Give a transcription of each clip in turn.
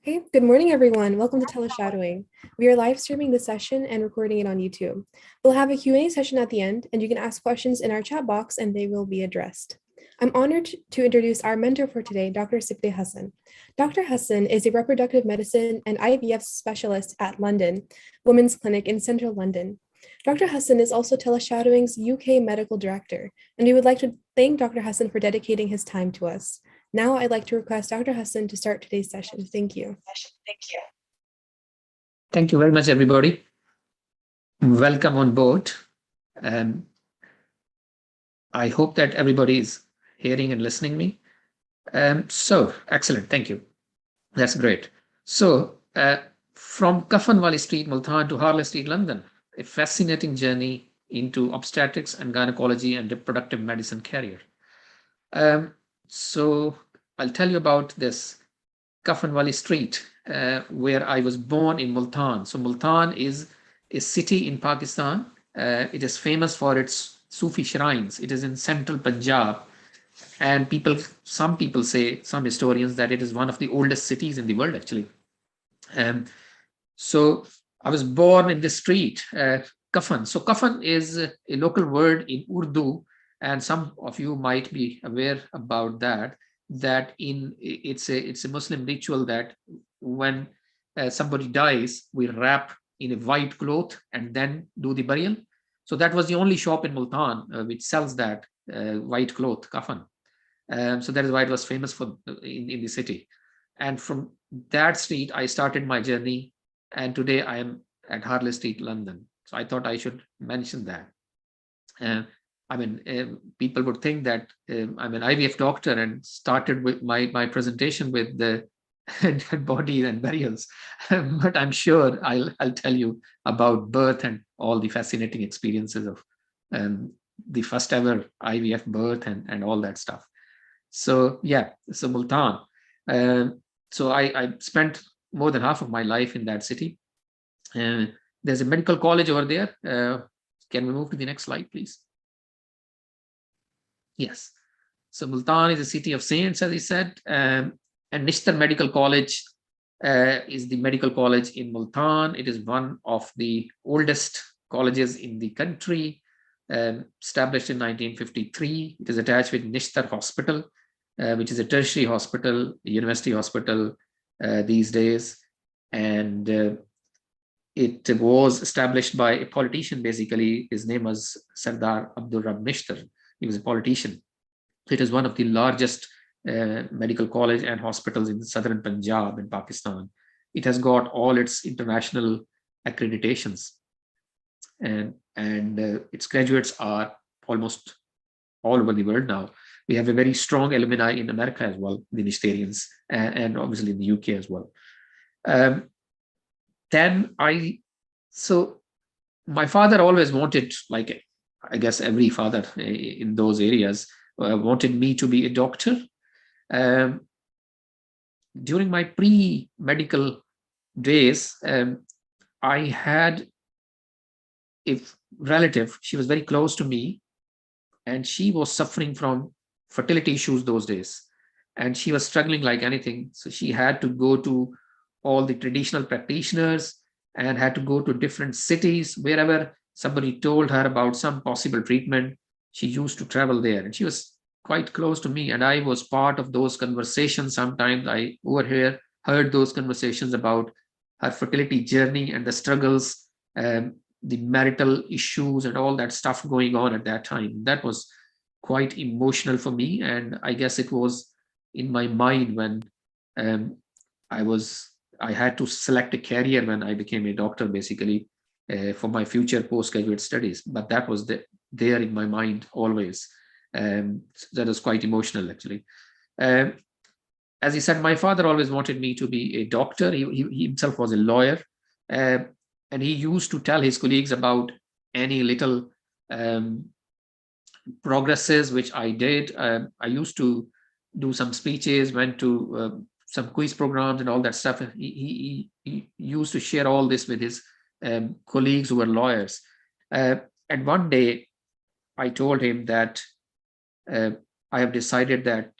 Hey, good morning, everyone. Welcome to TeleShadowing. We are live streaming the session and recording it on YouTube. We'll have a Q&A session at the end, and you can ask questions in our chat box, and they will be addressed. I'm honored to introduce our mentor for today, Dr. Sibte Hassan. Dr. Hassan is a reproductive medicine and IVF specialist at London Women's Clinic in central London. Dr. Hassan is also TeleShadowing's UK medical director, and we would like to thank Dr. Hassan for dedicating his time to us. Now I'd like to request Dr. Hassan to start today's session. Thank you. Thank you very much, everybody. Welcome on board. I hope that everybody is hearing and listening me. So excellent, thank you. That's great. So from Kafanwali Street, Multan to Harley Street, London, a fascinating journey into obstetrics and gynecology and reproductive medicine career. So I'll tell you about this Kafanwali Street, where I was born in Multan. So Multan is a city in Pakistan. It is famous for its Sufi shrines. It is in central Punjab. And some people say, some historians, that it is one of the oldest cities in the world, actually. So I was born in this street, Kafan. So Kafan is a local word in Urdu, and some of you might be aware about that. It's a Muslim ritual that when somebody dies, we wrap in a white cloth and then do the burial. So that was the only shop in Multan which sells that white cloth, kafan. So that is why it was famous for in the city. And from that street, I started my journey, and today I am at Harley Street, London. So I thought I should mention that. People would think that I'm an IVF doctor and started with my presentation with the dead body and burials, but I'm sure I'll tell you about birth and all the fascinating experiences of the first ever IVF birth and all that stuff. So yeah, so Multan. So I spent more than half of my life in that city. There's a medical college over there. Can we move to the next slide, please? Yes. So Multan is a city of saints, as I said, and Nishtar Medical College is the medical college in Multan. It is one of the oldest colleges in the country, established in 1953. It is attached with Nishtar Hospital, which is a tertiary hospital, a university hospital these days. And it was established by a politician, basically. His name was Sardar Abdul Rab Nishtar. He was a politician. It is one of the largest medical college and hospitals in southern Punjab in Pakistan. It has got all its international accreditations, and its graduates are almost all over the world now. We have a very strong alumni in America as well, the Nishtarians, and obviously in the UK as well. So my father always wanted, like I guess every father in those areas, wanted me to be a doctor. During my pre-medical days, I had a relative. She was very close to me, and she was suffering from fertility issues those days, and she was struggling like anything. So she had to go to all the traditional practitioners and had to go to different cities. Wherever somebody told her about some possible treatment, she used to travel there, and she was quite close to me, and I was part of those conversations. Sometimes I heard those conversations about her fertility journey and the struggles, the marital issues and all that stuff going on at that time. That was quite emotional for me, and I guess it was in my mind when I had to select a career when I became a doctor, basically, for my future postgraduate studies. But that was there in my mind always. That was quite emotional, actually. As he said, my father always wanted me to be a doctor. He himself was a lawyer, and he used to tell his colleagues about any little progresses which I did. I used to do some speeches, went to some quiz programs and all that stuff. He used to share all this with his colleagues who were lawyers. And one day I told him that I have decided that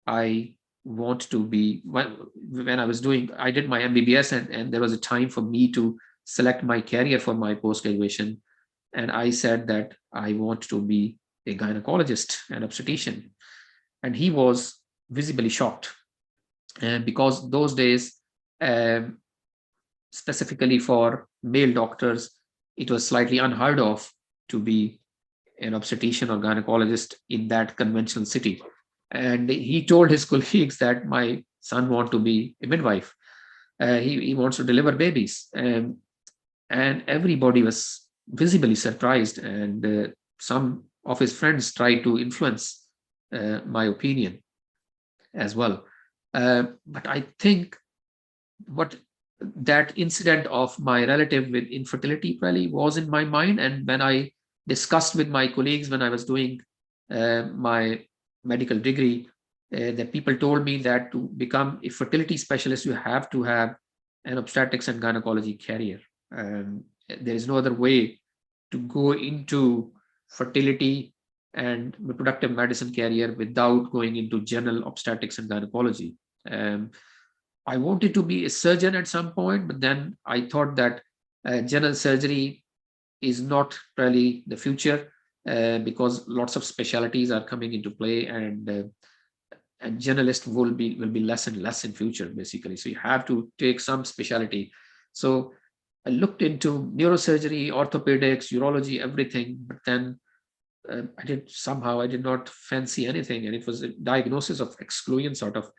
I want to be, when I was doing, I did my MBBS, and there was a time for me to select my career for my post-graduation. And I said that I want to be a gynecologist and obstetrician. And he was visibly shocked. And because those days, um, specifically for male doctors, it was slightly unheard of to be an obstetrician or gynecologist in that conventional city. And he told his colleagues that my son wants to be a midwife. He wants to deliver babies. And everybody was visibly surprised. And some of his friends tried to influence my opinion as well. But I think what that incident of my relative with infertility probably was in my mind. And when I discussed with my colleagues when I was doing my medical degree, that people told me that to become a fertility specialist, you have to have an obstetrics and gynecology career. There is no other way to go into fertility and reproductive medicine career without going into general obstetrics and gynecology. I wanted to be a surgeon at some point, but then I thought that general surgery is not really the future, because lots of specialties are coming into play, and generalist will be less and less in future, basically. So you have to take some specialty. So I looked into neurosurgery, orthopedics, urology, everything, but then I did not fancy anything, and it was a diagnosis of exclusion sort of,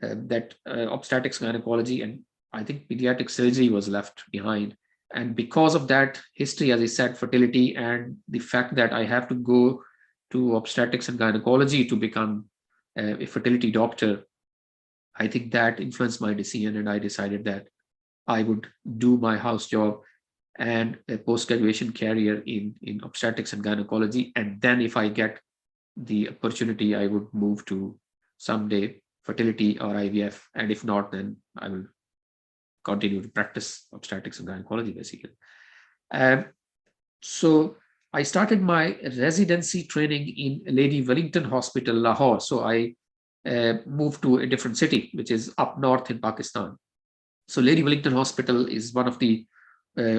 that obstetrics, gynecology, and I think pediatric surgery was left behind. And because of that history, as I said, fertility, and the fact that I have to go to obstetrics and gynecology to become a fertility doctor, I think that influenced my decision, and I decided that I would do my house job and a post-graduation career in obstetrics and gynecology. And then if I get the opportunity, I would move to someday fertility or IVF. And if not, then I will continue to practice obstetrics and gynecology, basically. So I started my residency training in Lady Wellington Hospital, Lahore. So I moved to a different city, which is up north in Pakistan. So Lady Wellington Hospital is one of the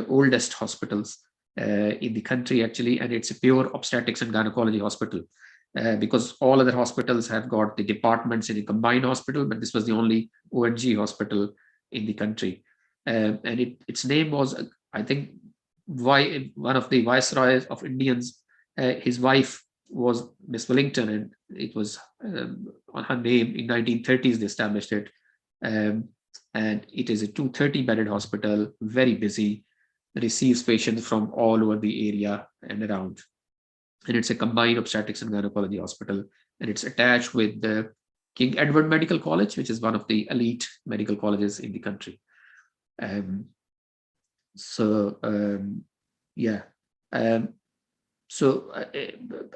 oldest hospitals in the country, actually, and it's a pure obstetrics and gynecology hospital. Because all other hospitals have got the departments in a combined hospital, but this was the only ONG hospital in the country. And its name was, I think, one of the viceroys of Indians, his wife was Miss Wellington, and it was on her name. In 1930s, they established it. And it is a 230-bedded hospital, very busy, receives patients from all over the area and around. And it's a combined obstetrics and gynecology hospital, and it's attached with the King Edward Medical College, which is one of the elite medical colleges in the country. I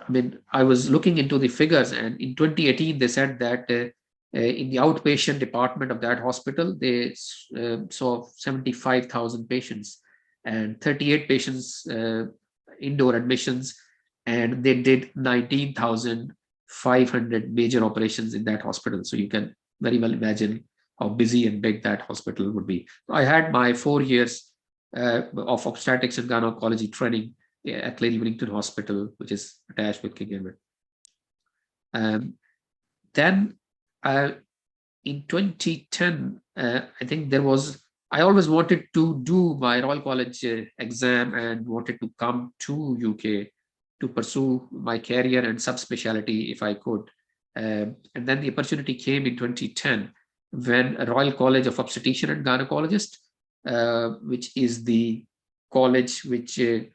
mean, I was looking into the figures, and in 2018, they said that in the outpatient department of that hospital, they saw 75,000 patients and 38 patients indoor admissions, and they did 19,500 major operations in that hospital. So you can very well imagine how busy and big that hospital would be. I had my 4 years of obstetrics and gynecology training at Lady Wellington Hospital, which is attached with King Edward. Then in 2010, I think I always wanted to do my Royal College exam and wanted to come to UK to pursue my career and subspecialty if I could. And then the opportunity came in 2010 when a Royal College of Obstetrician and Gynecologist, which is the college which is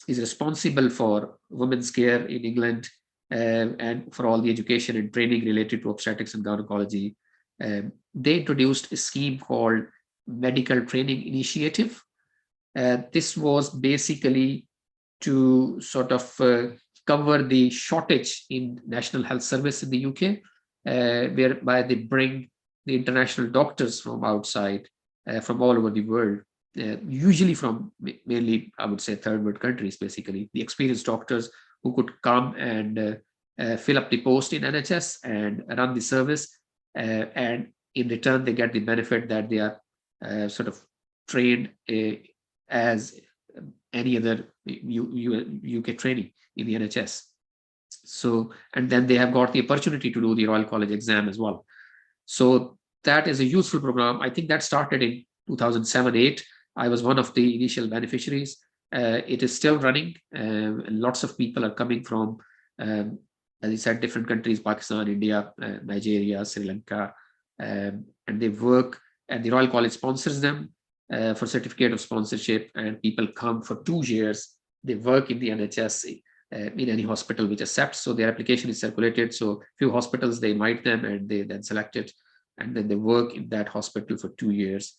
responsible for women's care in England, and for all the education and training related to obstetrics and gynecology. They introduced a scheme called Medical Training Initiative. This was basically to sort of cover the shortage in National Health Service in the UK, whereby they bring the international doctors from outside, from all over the world, usually from mainly, I would say, third world countries, basically, the experienced doctors who could come and fill up the post in NHS and run the service, and in return, they get the benefit that they are sort of trained as any other UK trainee in the NHS. So, and then they have got the opportunity to do the Royal College exam as well. So that is a useful program. I think that started in 2007-8. I was one of the initial beneficiaries. It is still running. Lots of people are coming from, as I said, different countries: Pakistan, India, Nigeria, Sri Lanka, and they work, and the Royal College sponsors them for certificate of sponsorship, and people come for 2 years. They work in the NHS in any hospital which accepts. So their application is circulated. So few hospitals, they invite them and they then select it, and then they work in that hospital for 2 years.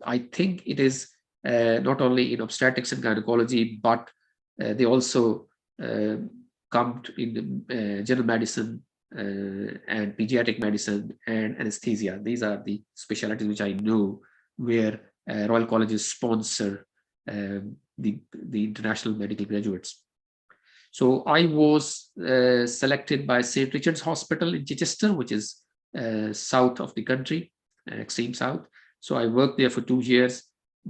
I think it is not only in obstetrics and gynecology, but they also come in general medicine and pediatric medicine and anesthesia. These are the specialties which I know where Royal Colleges sponsor the international medical graduates. So I was selected by St. Richard's Hospital in Chichester, which is south of the country, extreme south. So I worked there for 2 years,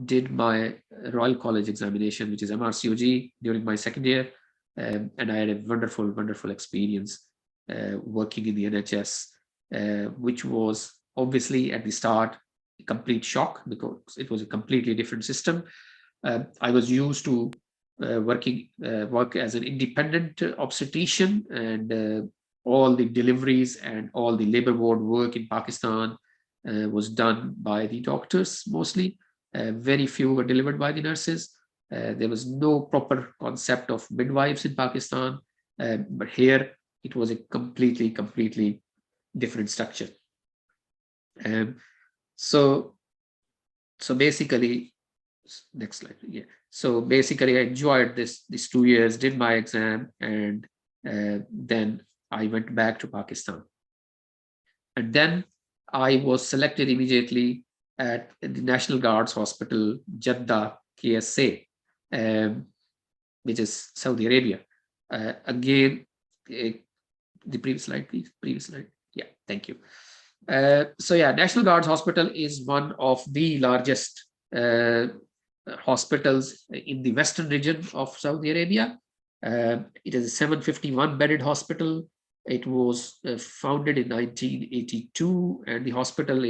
did my Royal College examination, which is MRCOG, during my second year. And I had a wonderful, wonderful experience working in the NHS, which was obviously at the start a complete shock because it was a completely different system. I was used to work as an independent obstetrician, and all the deliveries and all the labor ward work in Pakistan was done by the doctors mostly. Very few were delivered by the nurses. There was no proper concept of midwives in Pakistan, but here it was a completely different structure. So basically, next slide. Yeah. So basically, I enjoyed these 2 years, did my exam, and then I went back to Pakistan. And then I was selected immediately at the National Guards Hospital, Jeddah, KSA, which is Saudi Arabia. Again, the previous slide, please. Previous slide. Yeah, thank you. So yeah, National Guards Hospital is one of the largest hospitals in the western region of Saudi Arabia. It is a 751-bedded hospital. It was founded in 1982, and the hospital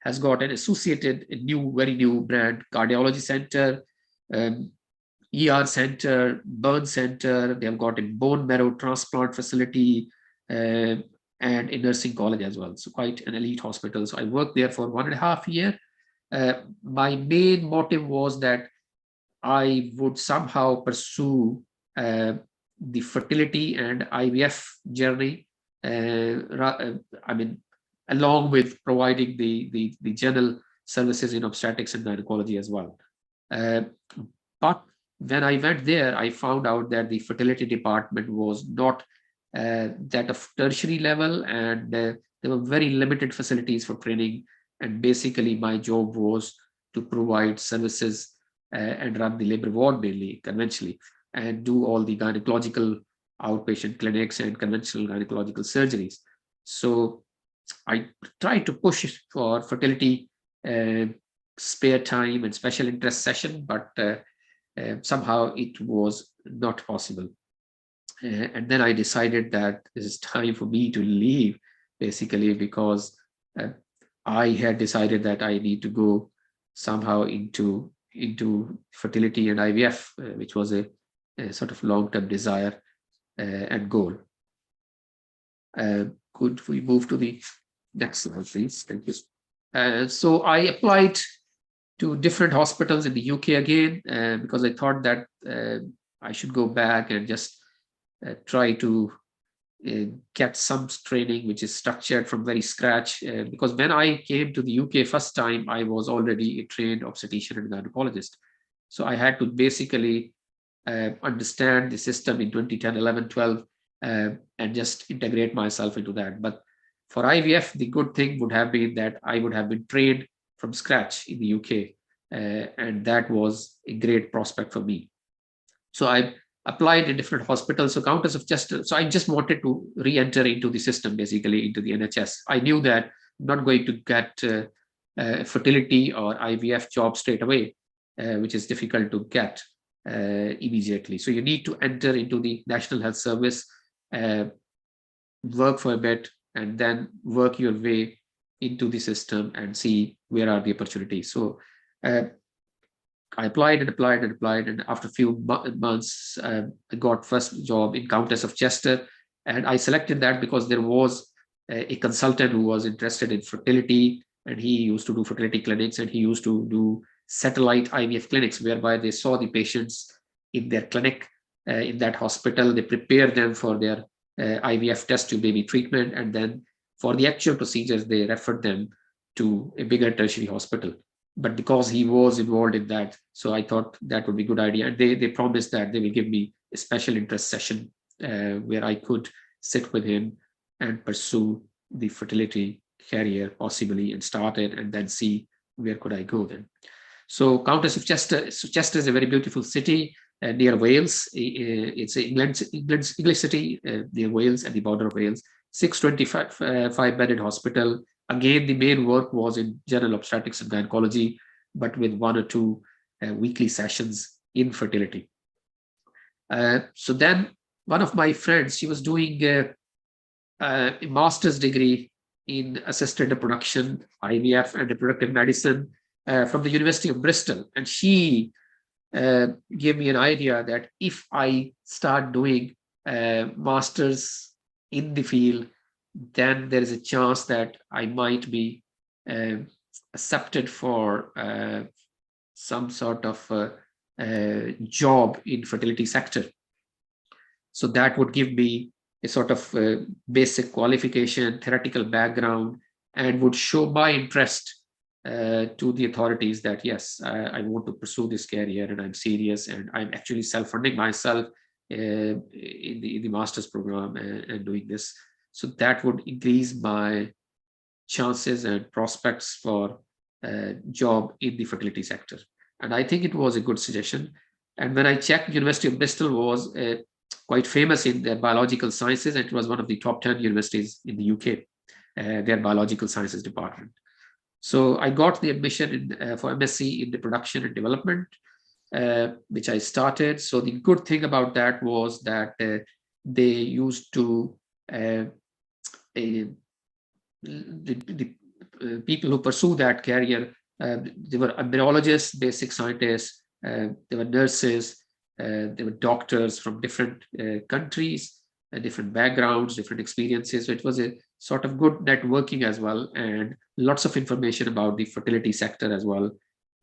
has got an associated, very new brand: cardiology center, ER center, burn center. They have got a bone marrow transplant facility, and a nursing college as well. So quite an elite hospital. So I worked there for 1.5 years. My main motive was that I would somehow pursue the fertility and IVF journey. I mean, along with providing the general services in obstetrics and gynecology as well. But when I went there, I found out that the fertility department was not that of tertiary level, and there were very limited facilities for training. And basically, my job was to provide services and run the labor ward mainly, conventionally, and do all the gynecological outpatient clinics and conventional gynecological surgeries. So I tried to push for fertility spare time and special interest session, but somehow it was not possible. And then I decided that this is time for me to leave, basically, because I had decided that I need to go somehow into fertility and IVF, which was a sort of long-term desire and goal. Could we move to the next slide, please? Thank you. So I applied to different hospitals in the UK again, because I thought that I should go back and just try to get some training which is structured from very scratch, because when I came to the UK first time, I was already a trained obstetrician and gynecologist. So I had to basically understand the system in 2010, 11, 12, and just integrate myself into that. But for IVF, the good thing would have been that I would have been trained from scratch in the UK, and that was a great prospect for me. So I applied in different hospitals. So Countess of Chester. So I just wanted to re-enter into the system, basically into the NHS. I knew that not going to get fertility or IVF job straight away, which is difficult to get immediately. So you need to enter into the National Health Service, work for a bit, and then work your way into the system and see where are the opportunities. So I applied and applied and applied, and after a few months, I got first job in Countess of Chester, and I selected that because there was a consultant who was interested in fertility, and he used to do fertility clinics, and he used to do satellite IVF clinics, whereby they saw the patients in their clinic, in that hospital. They prepare them for their IVF test tube baby treatment, and then for the actual procedures, they referred them to a bigger tertiary hospital. But because he was involved in that, so I thought that would be a good idea. And they promised that they will give me a special interest session where I could sit with him and pursue the fertility career possibly, and start it and then see where could I go then. So Countess of Chester, so Chester is a very beautiful city near Wales. It's an English city near Wales, at the border of Wales. 625-bedded hospital. Again, the main work was in general obstetrics and gynecology, but with 1 or 2 weekly sessions in fertility. So then one of my friends, she was doing a master's degree in assisted reproduction, IVF and reproductive medicine from the University of Bristol. And she gave me an idea that if I start doing masters in the field, then there is a chance that I might be accepted for some sort of job in fertility sector. So that would give me a sort of basic qualification, theoretical background, and would show my interest to the authorities that yes, I want to pursue this career and I'm serious, and I'm actually self-funding myself in the master's program and doing this. So that would increase my chances and prospects for a job in the fertility sector. And I think it was a good suggestion. And when I checked, University of Bristol was quite famous in their biological sciences. It was one of the top 10 universities in the UK, their biological sciences department. So I got the admission for MSc in reproduction and development, which I started. So the good thing about that was that they used to the people who pursue that career, they were embryologists, basic scientists, they were nurses, they were doctors from different countries, different backgrounds, different experiences. So it was a sort of good networking as well, and lots of information about the fertility sector as well.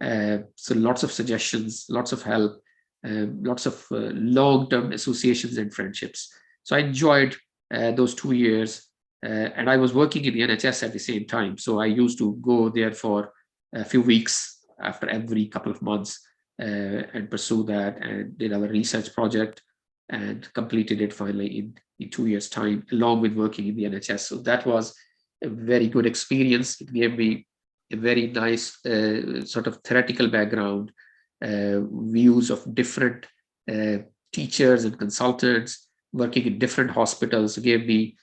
So lots of suggestions, lots of help, lots of long-term associations and friendships. So I enjoyed those 2 years. And I was working in the NHS at the same time. So I used to go there for a few weeks after every couple of months and pursue that, and did our research project and completed it finally in 2 years' time, along with working in the NHS. So that was a very good experience. It gave me a very nice sort of theoretical background, views of different teachers and consultants working in different hospitals. It gave me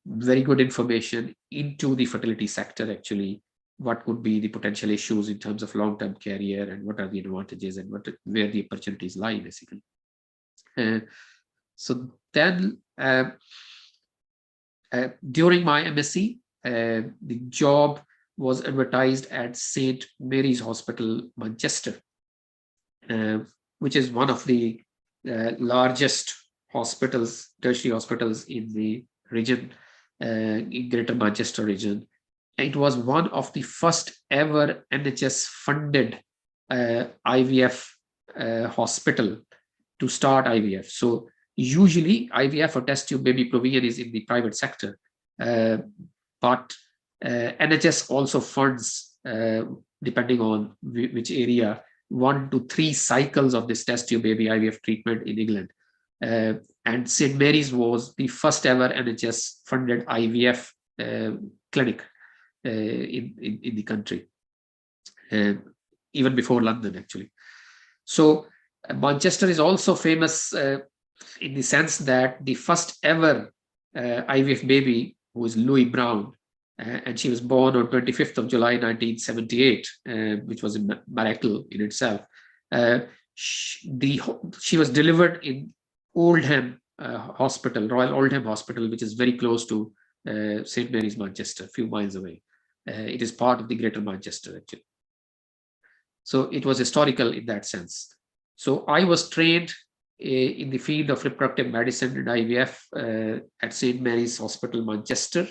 very good information into the fertility sector, actually, what could be the potential issues in terms of long-term career, and what are the advantages, and where the opportunities lie, basically. So then during my MSc, the job was advertised at St. Mary's Hospital, Manchester, which is one of the largest hospitals, tertiary hospitals in the region, in Greater Manchester region. It was one of the first ever NHS funded IVF hospital to start IVF. So usually IVF or test tube baby provision is in the private sector, but NHS also funds, depending on which area, 1 to 3 cycles of this test tube baby IVF treatment in England. And St. Mary's was the first ever NHS funded IVF clinic in the country, even before London, actually. So Manchester is also famous in the sense that the first ever IVF baby, who is Louis Brown, and she was born on 25th of July 1978, which was a miracle in itself. She was delivered in Oldham Hospital, Royal Oldham Hospital, which is very close to St. Mary's, Manchester, a few miles away. It is part of the Greater Manchester, actually. So it was historical in that sense. So I was trained in the field of reproductive medicine and IVF at St. Mary's Hospital, Manchester,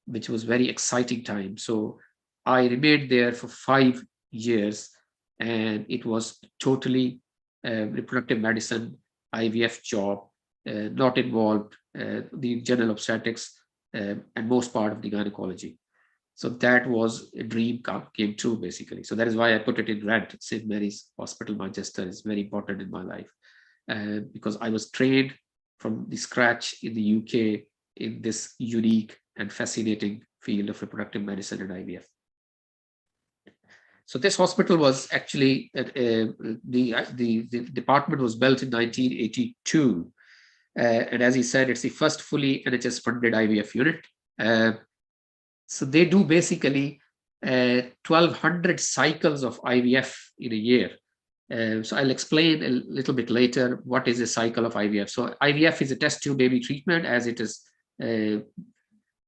which was very exciting time. So I remained there for 5 years, and it was totally reproductive medicine, IVF job, not involved the general obstetrics and most part of the gynecology. So that was a dream came true, basically. So that is why I put it in red. St. Mary's Hospital, Manchester is very important in my life because I was trained from the scratch in the UK in this unique and fascinating field of reproductive medicine and IVF. So this hospital was actually, the department was built in 1982. And as he said, it's the first fully NHS funded IVF unit. So they do basically 1,200 cycles of IVF in a year. So I'll explain a little bit later what is a cycle of IVF. So IVF is a test tube baby treatment, as it is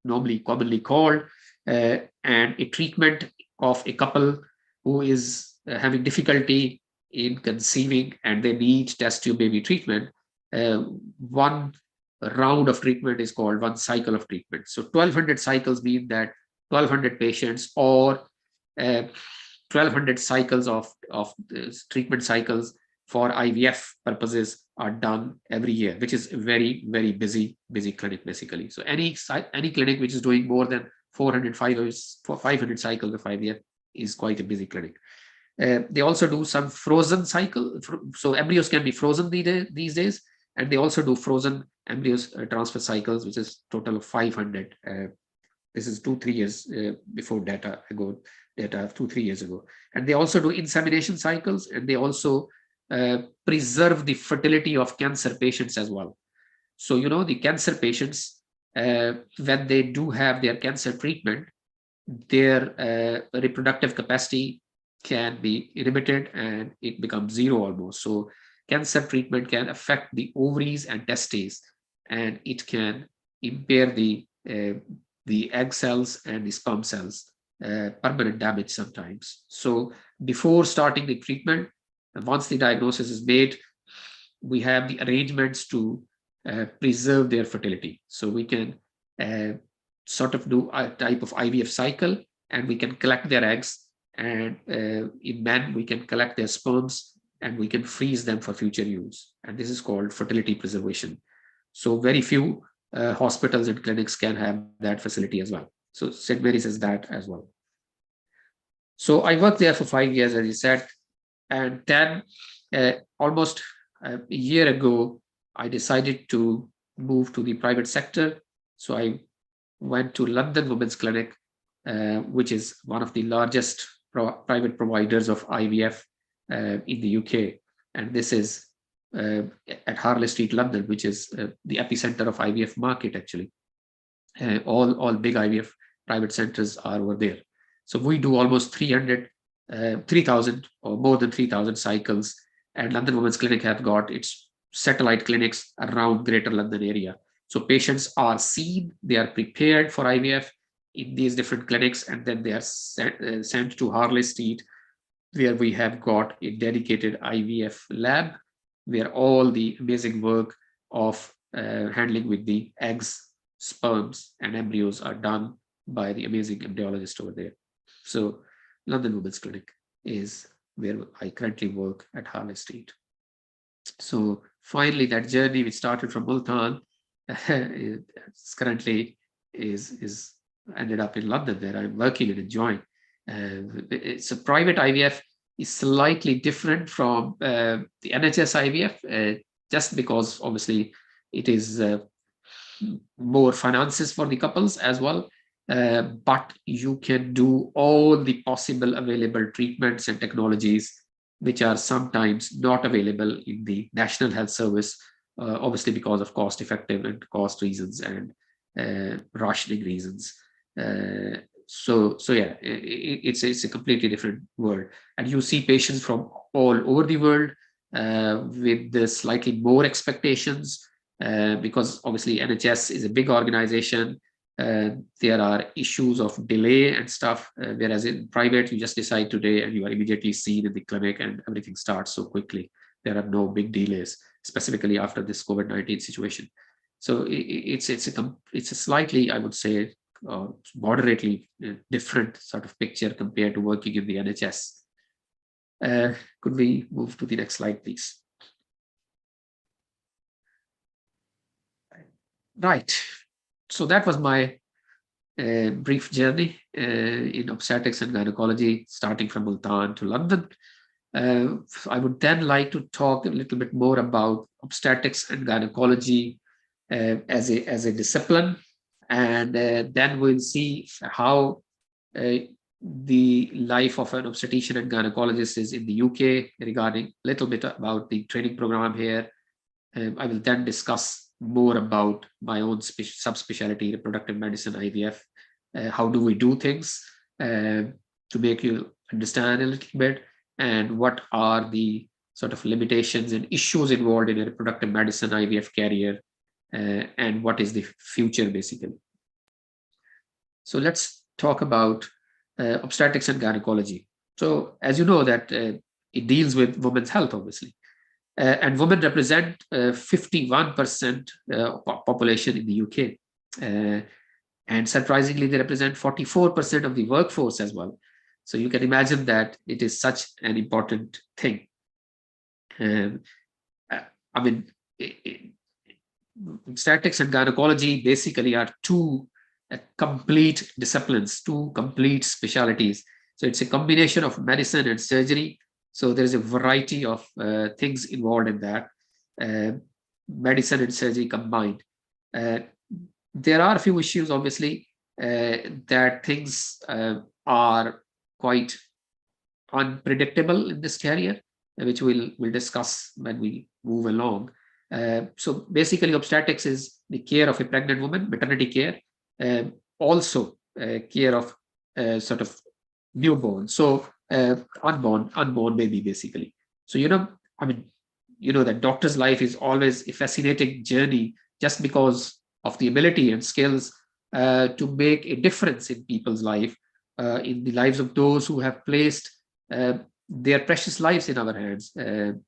commonly called, and a treatment of a couple who is having difficulty in conceiving and they need test tube baby treatment. One round of treatment is called one cycle of treatment. So 1,200 cycles mean that 1,200 patients or 1,200 cycles of treatment cycles for IVF purposes are done every year, which is a very, very busy clinic, basically. So any clinic which is doing more than 500 cycles of IVF is quite a busy clinic. They also do some frozen cycle. So embryos can be frozen these days. And they also do frozen embryos transfer cycles, which is total of 500. This is 2-3 years before data 2-3 years ago. And they also do insemination cycles, and they also preserve the fertility of cancer patients as well. So, you know, the cancer patients, when they do have their cancer treatment, their reproductive capacity can be inhibited and it becomes zero almost. So cancer treatment can affect the ovaries and testes, and it can impair the egg cells and the sperm cells, permanent damage sometimes. So before starting the treatment, once the diagnosis is made, we have the arrangements to preserve their fertility. So we can sort of do a type of IVF cycle, and we can collect their eggs, and in men, we can collect their sperms, and we can freeze them for future use. And this is called fertility preservation. So very few hospitals and clinics can have that facility as well. So St. Mary's has that as well. So I worked there for 5 years, as you said. And then almost a year ago, I decided to move to the private sector. So I went to London Women's Clinic, which is one of the largest private providers of IVF in the UK, and this is at Harley Street, London, which is the epicenter of IVF market, actually. All big IVF private centers are over there. So we do almost 3,000 or more than 3,000 cycles, and London Women's Clinic have got its satellite clinics around Greater London area. So patients are seen, they are prepared for IVF in these different clinics, and then they are sent to Harley Street, where we have got a dedicated IVF lab, where all the amazing work of handling with the eggs, sperms, and embryos are done by the amazing embryologist over there. So London Women's Clinic is where I currently work at Harley Street. So finally, that journey which started from Multan currently is ended up in London, where I'm working and enjoying. It's a private IVF is slightly different from the NHS IVF, just because obviously it is more finances for the couples as well. But you can do all the possible available treatments and technologies which are sometimes not available in the National Health Service, obviously because of cost effective and cost reasons and rationing reasons. So yeah, it's a completely different world, and you see patients from all over the world with the slightly more expectations, because obviously NHS is a big organization. There are issues of delay and stuff, whereas in private you just decide today and you are immediately seen in the clinic and everything starts so quickly. There are no big delays, specifically after this COVID-19 situation. So it's a slightly, I would say, moderately different sort of picture compared to working in the NHS. Could we move to the next slide, please? Right. So that was my brief journey in obstetrics and gynecology, starting from Multan to London. I would then like to talk a little bit more about obstetrics and gynecology as a discipline, and then we'll see how the life of an obstetrician and gynecologist is in the UK, regarding a little bit about the training program here. I will then discuss more about my own subspecialty, reproductive medicine, IVF. How do we do things to make you understand a little bit, and what are the sort of limitations and issues involved in a reproductive medicine IVF career, and what is the future basically. So let's talk about obstetrics and gynecology. So as you know that it deals with women's health, obviously. And women represent 51% population in the UK. And surprisingly, they represent 44% of the workforce as well. So you can imagine that it is such an important thing. I mean, obstetrics and gynecology basically are two complete disciplines, two complete specialties. So it's a combination of medicine and surgery. So there's a variety of things involved in that, medicine and surgery combined. There are a few issues, obviously, that things are quite unpredictable in this career, which we'll discuss when we move along. So basically, obstetrics is the care of a pregnant woman, maternity care, also care of sort of newborn. So unborn baby, basically. So, I mean, that doctor's life is always a fascinating journey, just because of the ability and skills to make a difference in people's life, in the lives of those who have placed their precious lives in our hands,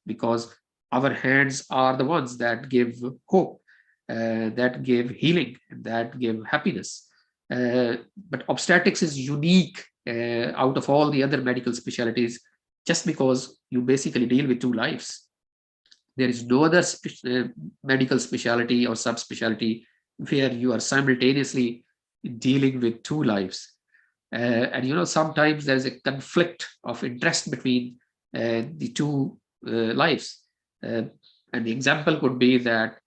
because our hands are the ones that give hope, that give healing, that give happiness. But obstetrics is unique out of all the other medical specialties, just because you basically deal with two lives. There is no other medical specialty or subspecialty where you are simultaneously dealing with two lives. And sometimes there's a conflict of interest between the two lives. And the example could be that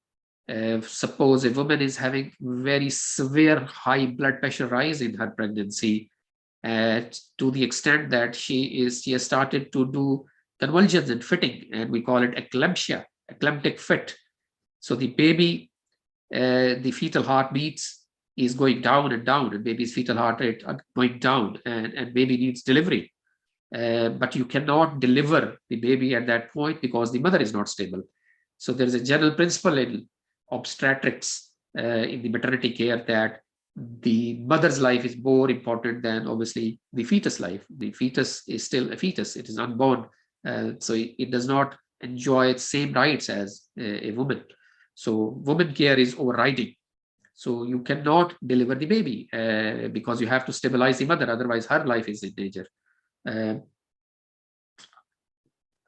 suppose a woman is having very severe high blood pressure rise in her pregnancy, to the extent that she has started to do convulsions and fitting, and we call it eclampsia, eclamptic fit. So the baby, the fetal heartbeats is going down and down, and baby's fetal heart rate are going down, and baby needs delivery. But you cannot deliver the baby at that point because the mother is not stable. So there's a general principle in obstetrics, in the maternity care, that the mother's life is more important than obviously the fetus life. The fetus is still a fetus, it is unborn, so it does not enjoy its same rights as a woman. So woman care is overriding. So you cannot deliver the baby because you have to stabilize the mother, otherwise her life is in danger. I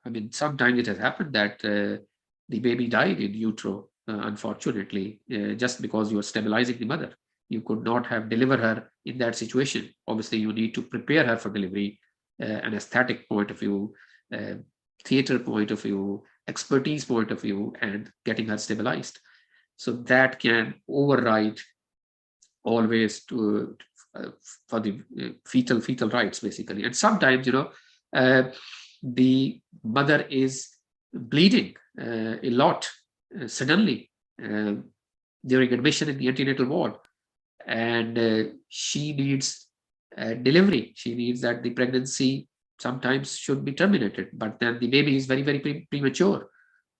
mean, sometimes it has happened that the baby died in utero, unfortunately, just because you are stabilizing the mother. You could not have delivered her in that situation. Obviously, you need to prepare her for delivery, an aesthetic point of view, theater point of view, expertise point of view, and getting her stabilized. So that can override always for the fetal rights, basically. And sometimes, the mother is bleeding a lot suddenly during admission in the antenatal ward. and she needs delivery. She needs that the pregnancy sometimes should be terminated, but then the baby is very, very premature.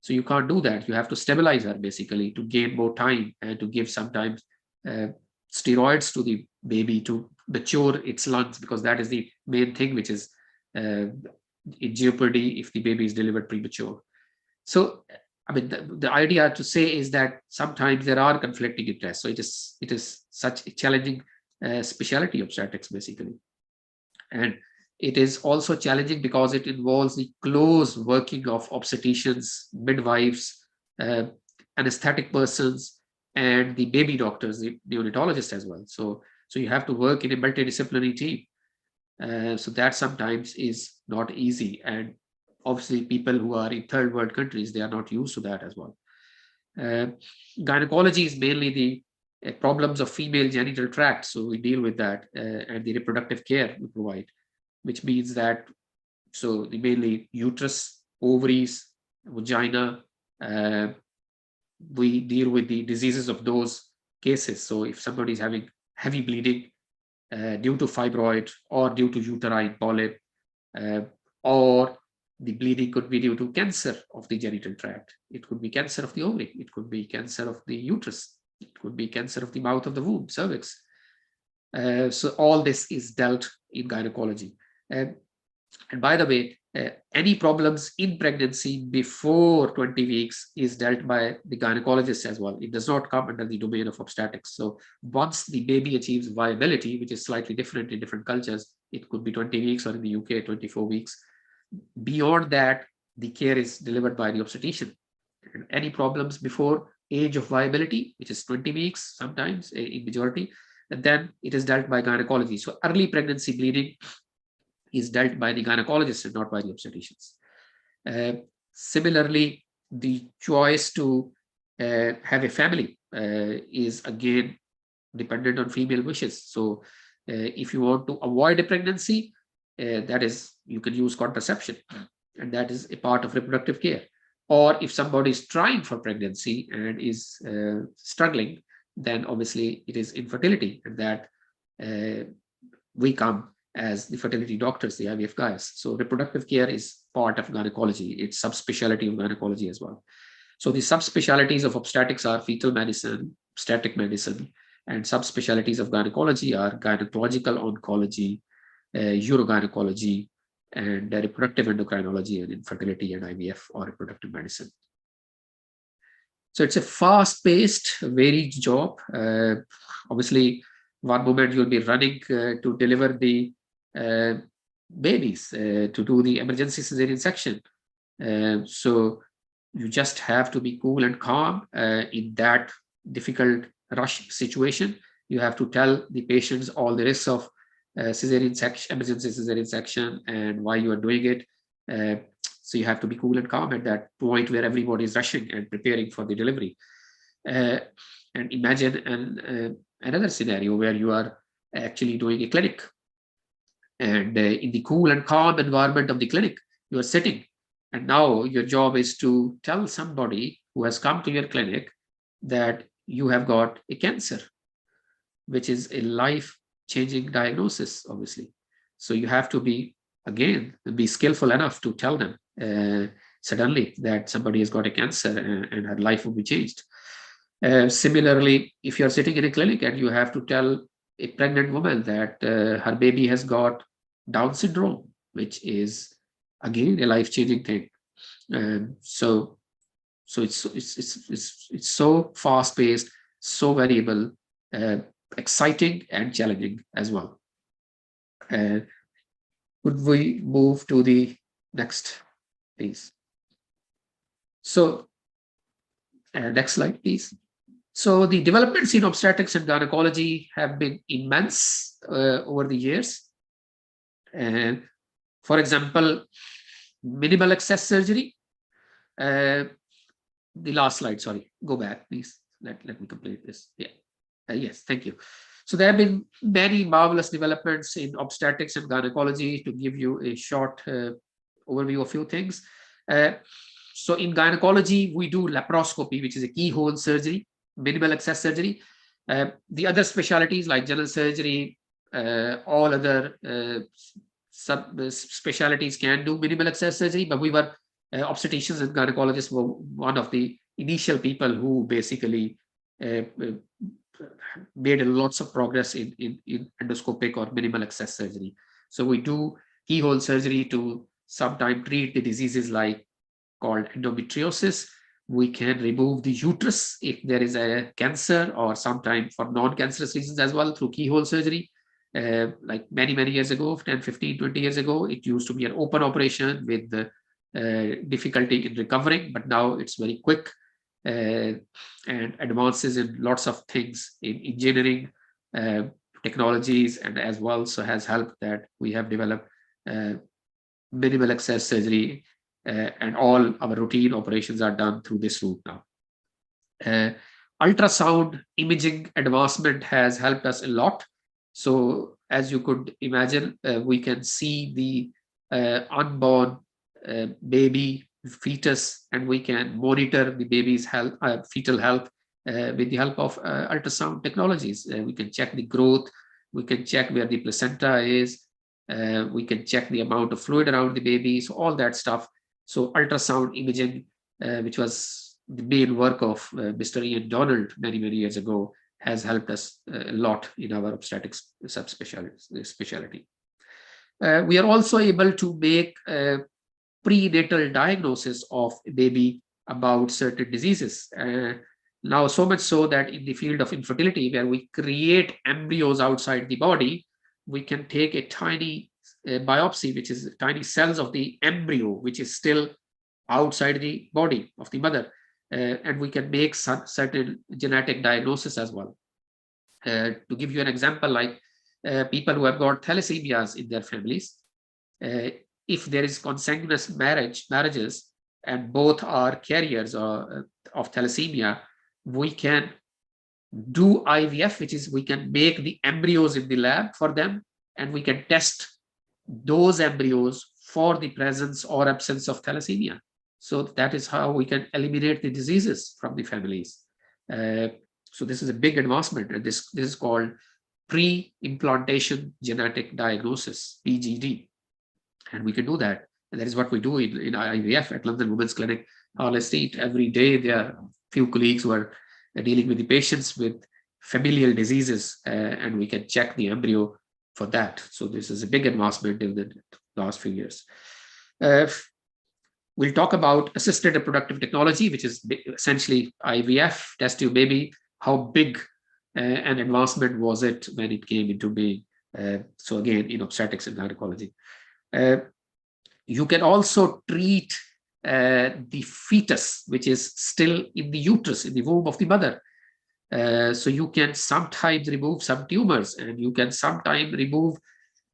So you can't do that. You have to stabilize her basically to gain more time and to give sometimes steroids to the baby to mature its lungs, because that is the main thing which is in jeopardy if the baby is delivered premature. So, I mean, the idea to say is that sometimes there are conflicting interests. So it is such a challenging specialty, obstetrics basically, and it is also challenging because it involves the close working of obstetricians, midwives, anesthetic persons, and the baby doctors, the neonatologists as well. So you have to work in a multidisciplinary team. So that sometimes is not easy. And obviously people who are in third world countries, they are not used to that as well. Gynecology is mainly the problems of female genital tract. So we deal with that and the reproductive care we provide, which means that, so the mainly uterus, ovaries, vagina, we deal with the diseases of those cases. So if somebody is having heavy bleeding due to fibroid or due to uterine polyp, or the bleeding could be due to cancer of the genital tract. It could be cancer of the ovary. It could be cancer of the uterus. It could be cancer of the mouth of the womb, cervix. So all this is dealt in gynecology. And by the way, any problems in pregnancy before 20 weeks is dealt by the gynecologist as well. It does not come under the domain of obstetrics. So once the baby achieves viability, which is slightly different in different cultures, it could be 20 weeks, or in the UK, 24 weeks. Beyond that, the care is delivered by the obstetrician. And any problems before age of viability, which is 20 weeks, sometimes in majority, and then it is dealt by gynecology. So early pregnancy bleeding is dealt by the gynecologist and not by the obstetricians. Similarly, the choice to have a family is again dependent on female wishes. So if you want to avoid a pregnancy, that is, you can use contraception, and that is a part of reproductive care. Or if somebody is trying for pregnancy and is struggling, then obviously it is infertility, and that we come as the fertility doctors, the IVF guys. So reproductive care is part of gynecology. It's subspecialty of gynecology as well. So the subspecialties of obstetrics are fetal medicine, obstetric medicine, and subspecialties of gynecology are gynecological oncology, urogynecology, and reproductive endocrinology, and infertility and IVF or reproductive medicine. So it's a fast-paced, varied job. Obviously, one moment you'll be running to deliver the babies, to do the emergency cesarean section. So you just have to be cool and calm in that difficult rush situation. You have to tell the patients all the risks of cesarean section, emergency cesarean section, and why you are doing it. So you have to be cool and calm at that point where everybody is rushing and preparing for the delivery. And imagine another scenario where you are actually doing a clinic, and in the cool and calm environment of the clinic, you are sitting, and now your job is to tell somebody who has come to your clinic that you have got a cancer, which is a life-changing diagnosis, obviously. So you have to be skillful enough to tell them suddenly that somebody has got a cancer and her life will be changed. Similarly, if you're sitting in a clinic and you have to tell a pregnant woman that her baby has got Down syndrome, which is again a life-changing thing. So it's so fast-paced, so variable, exciting and challenging as well. Could we move to the next, please? So next slide, please. So the developments in obstetrics and gynecology have been immense over the years. And for example, minimal access surgery. The last slide, sorry, go back, please. Let me complete this. Yeah. Yes, thank you. So there have been many marvelous developments in obstetrics and gynecology. To give you a short overview of a few things. So in gynecology, we do laparoscopy, which is a keyhole surgery, minimal access surgery. The other specialties like general surgery, all other specialties can do minimal access surgery, but we were obstetricians and gynecologists were one of the initial people who basically made lots of progress in endoscopic or minimal access surgery. So we do keyhole surgery to sometimes treat the diseases like called endometriosis. We can remove the uterus if there is a cancer, or sometimes for non-cancerous reasons as well through keyhole surgery. Like many years ago, 10, 15, 20 years ago, it used to be an open operation with the difficulty in recovering, but now it's very quick and advances in lots of things in engineering technologies, and as well so has helped that we have developed minimal access surgery, and all our routine operations are done through this route now. Ultrasound imaging advancement has helped us a lot. So as you could imagine, we can see the unborn baby fetus, and we can monitor the baby's health, fetal health, with the help of ultrasound technologies. We can check the growth, we can check where the placenta is, we can check the amount of fluid around the baby, so all that stuff. So ultrasound imaging, which was the main work of Mr. Ian Donald many years ago, has helped us a lot in our obstetrics specialty. We are also able to make prenatal diagnosis of a baby about certain diseases. Now, so much so that in the field of infertility, where we create embryos outside the body, we can take a tiny biopsy, which is tiny cells of the embryo, which is still outside the body of the mother, and we can make certain genetic diagnosis as well. To give you an example, like people who have got thalassemias in their families, if there is consanguineous marriages and both are carriers of thalassemia, we can do IVF, which is we can make the embryos in the lab for them, and we can test those embryos for the presence or absence of thalassemia. So that is how we can eliminate the diseases from the families. So this is a big advancement, and this is called pre-implantation genetic diagnosis, PGD. And we can do that. And that is what we do in IVF at London Women's Clinic, Harley Street. Every day there are few colleagues who are dealing with the patients with familial diseases, and we can check the embryo for that. So this is a big advancement in the last few years. We'll talk about assisted reproductive technology, which is essentially IVF, test tube baby. How big an advancement was it when it came into being? So again, in obstetrics and gynecology. You can also treat the fetus, which is still in the uterus, in the womb of the mother. So you can sometimes remove some tumors, and you can sometimes remove,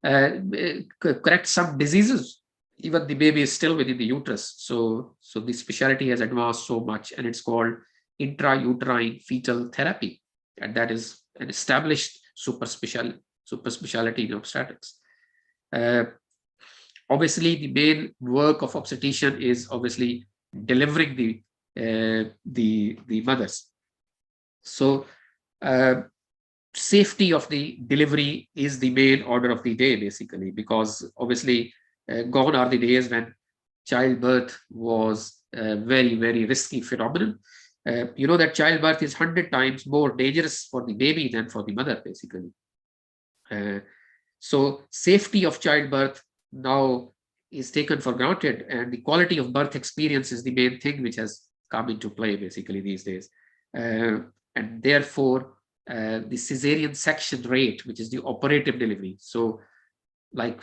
correct some diseases. Even the baby is still within the uterus. So the specialty has advanced so much, and it's called intrauterine fetal therapy. And that is an established super specialty in obstetrics. Obviously, the main work of obstetrician is obviously delivering the mothers. So safety of the delivery is the main order of the day, basically, because obviously gone are the days when childbirth was a very risky phenomenon. You know that childbirth is 100 times more dangerous for the baby than for the mother, basically. So safety of childbirth now is taken for granted, and the quality of birth experience is the main thing which has come into play, basically, these days. And therefore, the cesarean section rate, which is the operative delivery. So like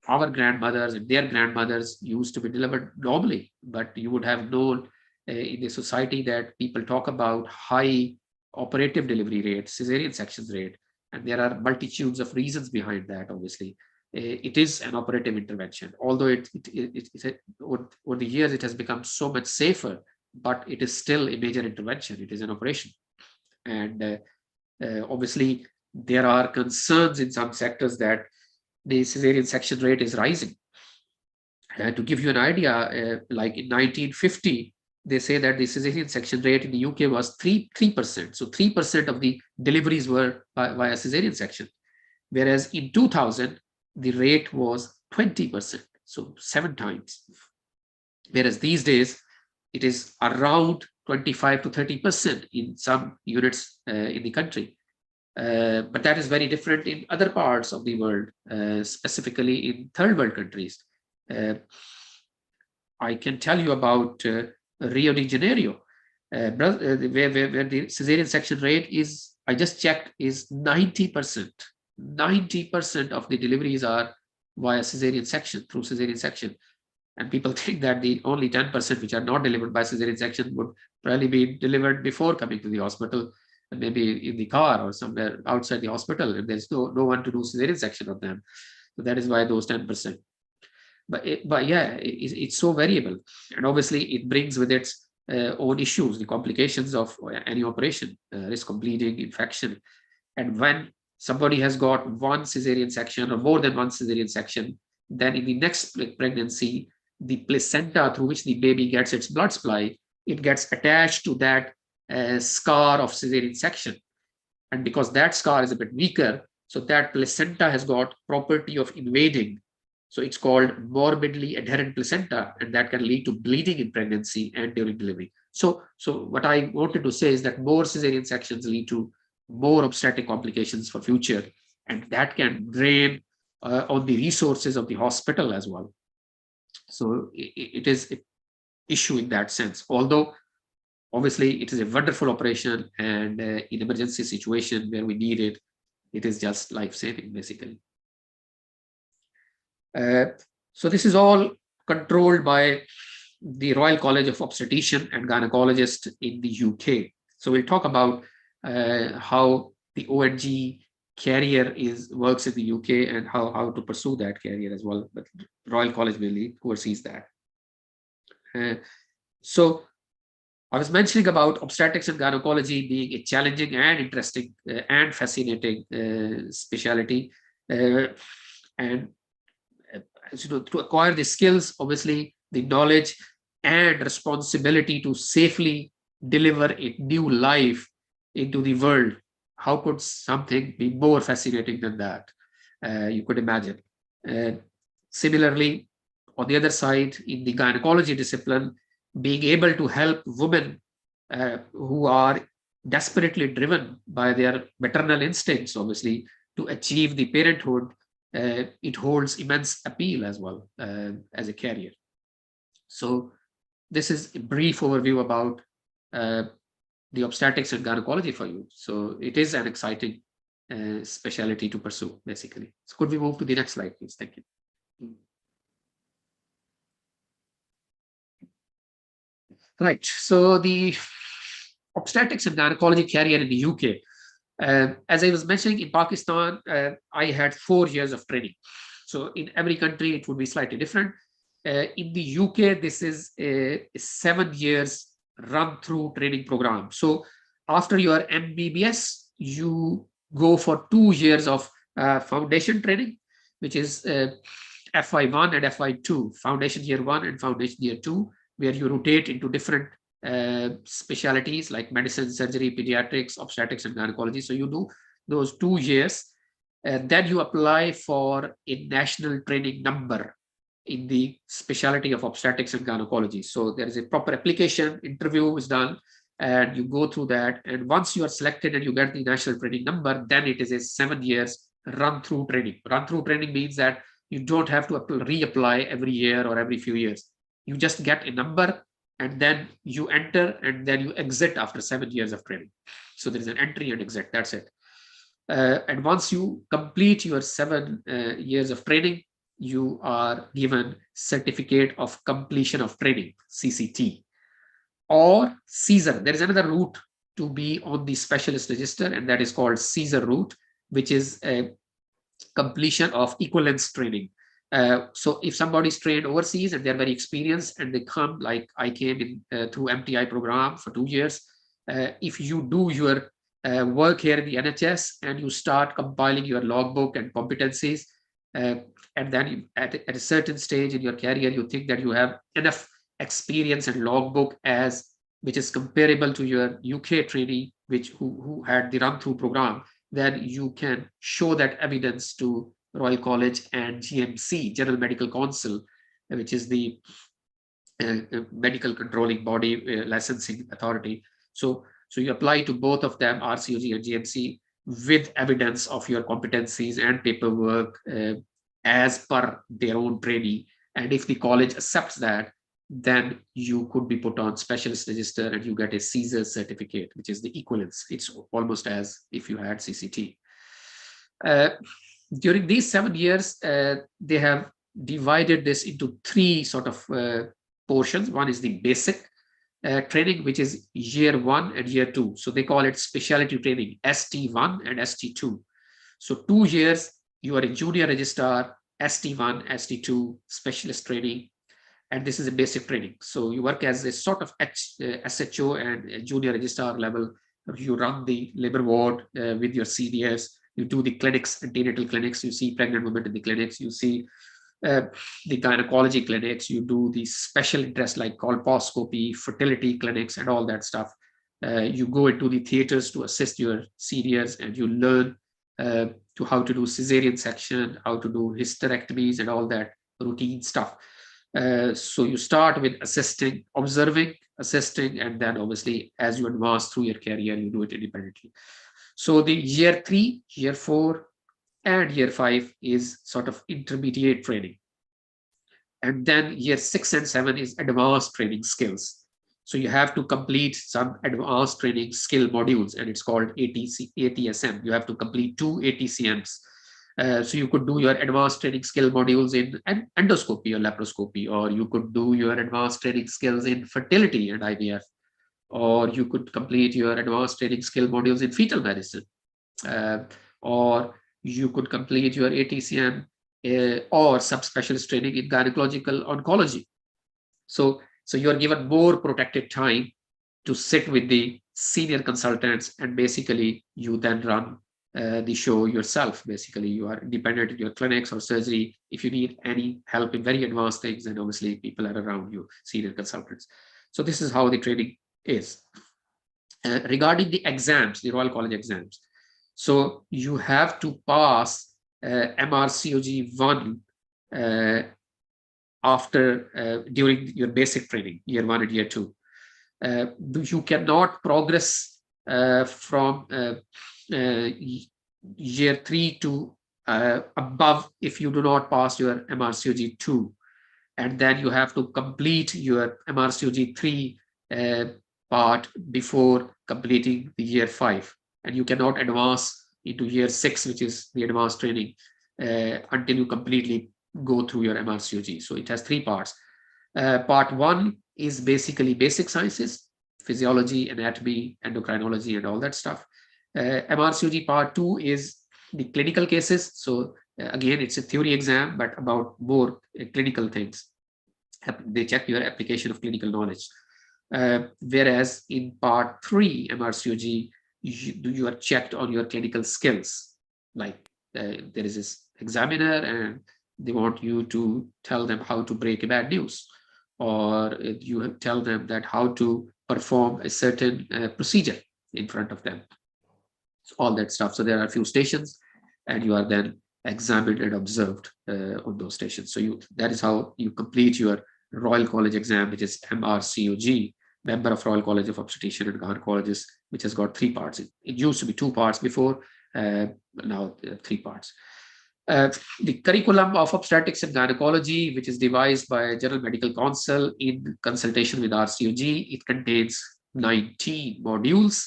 our grandmothers and their grandmothers used to be delivered normally, but you would have known in the society that people talk about high operative delivery rate, cesarean sections rate, and there are multitudes of reasons behind that. Obviously, it is an operative intervention, although over the years it has become so much safer, but it is still a major intervention. It is an operation, and obviously there are concerns in some sectors that the cesarean section rate is rising. To give you an idea, like in 1950, they say that the cesarean section rate in the UK was 3%. So 3% of the deliveries were via cesarean section, whereas in 2000 the rate was 20%, so 7 times. Whereas these days it is around 25 to 30% in some units in the country. But that is very different in other parts of the world, specifically in third world countries. I can tell you about Rio de Janeiro, where the cesarean section rate is, I just checked, is 90%. 90% of the deliveries are via cesarean section, through cesarean section. And people think that the only 10% which are not delivered by cesarean section would probably be delivered before coming to the hospital, and maybe in the car or somewhere outside the hospital, and there's no one to do cesarean section of them. So that is why those 10%. But yeah, it's so variable, and obviously it brings with its own issues, the complications of any operation, risk of bleeding, infection. And when somebody has got one cesarean section or more than one cesarean section, then in the next pregnancy, the placenta through which the baby gets its blood supply, it gets attached to that scar of cesarean section. And because that scar is a bit weaker, so that placenta has got property of invading. So it's called morbidly adherent placenta, and that can lead to bleeding in pregnancy and during delivery. So what I wanted to say is that more cesarean sections lead to more obstetric complications for future, and that can drain on the resources of the hospital as well. So it is an issue in that sense, although obviously it is a wonderful operation, and in emergency situation where we need it, it is just life-saving basically. So this is all controlled by the Royal College of Obstetrician and Gynecologists in the UK. So we'll talk about how the ONG carrier works in the UK and how to pursue that carrier as well. But Royal College really oversees that. So I was mentioning about obstetrics and gynecology being a challenging and interesting and fascinating specialty. And to acquire the skills, obviously the knowledge and responsibility to safely deliver a new life into the world, how could something be more fascinating than that? You could imagine. Similarly, on the other side, in the gynecology discipline, being able to help women who are desperately driven by their maternal instincts, obviously, to achieve the parenthood, it holds immense appeal as well as a carrier. So this is a brief overview about the obstetrics and gynecology for you. So it is an exciting specialty to pursue, basically. So could we move to the next slide, please? Thank you. Right. So the obstetrics and gynecology carrier in the UK, as I was mentioning, in Pakistan, I had 4 years of training. So in every country, it would be slightly different. In the UK, this is a 7 years run-through training program. So after your MBBS, you go for 2 years of foundation training, which is FY1 and FY2, foundation year 1 and foundation year 2, where you rotate into different specialties like medicine, surgery, pediatrics, obstetrics, and gynecology. So you do those 2 years, and then you apply for a national training number in the specialty of obstetrics and gynecology. So there is a proper application, interview is done, and you go through that. And once you are selected and you get the national training number, then it is a 7 years run-through training. Run-through training means that you don't have to reapply every year or every few years. You just get a number, and then you enter, and then you exit after 7 years of training. So there is an entry and exit, that's it. And once you complete your 7 years of training, you are given certificate of completion of training, CCT, or CSER. There is another route to be on the specialist register, and that is called CSER route, which is a completion of equivalence training. So if somebody's trained overseas and they're very experienced and they come, like I came in through MTI program for 2 years, if you do your work here in the NHS and you start compiling your logbook and competencies, and then at a certain stage in your career, you think that you have enough experience and logbook as which is comparable to your UK trainee, who had the run-through program, then you can show that evidence to Royal College and GMC, General Medical Council, which is the medical controlling body, licensing authority. So you apply to both of them, RCOG and GMC, with evidence of your competencies and paperwork as per their own trainee. And if the college accepts that, then you could be put on specialist register and you get a CSER certificate, which is the equivalence. It's almost as if you had CCT. During these 7 years, they have divided this into 3 sort of portions. One is the basic training, which is year 1 and year 2. So they call it specialty training, ST1 and ST2. So 2 years, you are a junior registrar, ST1, ST2, specialist training, and this is a basic training. So you work as a sort of SHO and junior registrar level. You run the labor ward with your seniors. You do the clinics, antenatal clinics. You see pregnant women in the clinics. You see the gynecology clinics. You do the special interest like colposcopy, fertility clinics, and all that stuff. You go into the theaters to assist your seniors, and you learn to how to do cesarean section, how to do hysterectomies, and all that routine stuff. So you start with assisting, observing, assisting, and then obviously as you advance through your career, you do it independently. So the year 3, year 4, and year 5 is sort of intermediate training. And then year 6 and 7 is advanced training skills. So you have to complete some advanced training skill modules, and it's called ATSM. You have to complete 2 ATCMs. So you could do your advanced training skill modules in endoscopy or laparoscopy, or you could do your advanced training skills in fertility and IVF, or you could complete your advanced training skill modules in fetal medicine, or you could complete your ATCM or subspecialist training in gynecological oncology. So you are given more protected time to sit with the senior consultants, and basically you then run the show yourself. Basically, you are independent in your clinics or surgery. If you need any help in very advanced things, then obviously people are around you, senior consultants. So this is how the training is. Regarding the exams, the Royal College exams, so you have to pass MRCOG 1 during your basic training, year 1 and year 2. You cannot progress from year 3 to above if you do not pass your MRCOG 2, and then you have to complete your MRCOG 3 part before completing the year 5, and you cannot advance into year 6, which is the advanced training, until you completely go through your MRCOG. So it has 3 parts. Part 1 is basically basic sciences, physiology, anatomy, endocrinology, and all that stuff. MRCOG part 2 is the clinical cases. So again, it's a theory exam, but about more clinical things. They check your application of clinical knowledge. Whereas in part 3, MRCOG, you are checked on your clinical skills. Like there is this examiner, and they want you to tell them how to break a bad news, or you tell them that how to perform a certain procedure in front of them. So all that stuff. So there are a few stations, and you are then examined and observed on those stations. So that is how you complete your Royal College exam, which is MRCOG, Member of Royal College of Obstetrician and Gynecologists, which has got 3 parts. It used to be 2 parts before, now 3 parts. The curriculum of obstetrics and gynecology, which is devised by General Medical Council in consultation with RCOG, it contains 19 modules,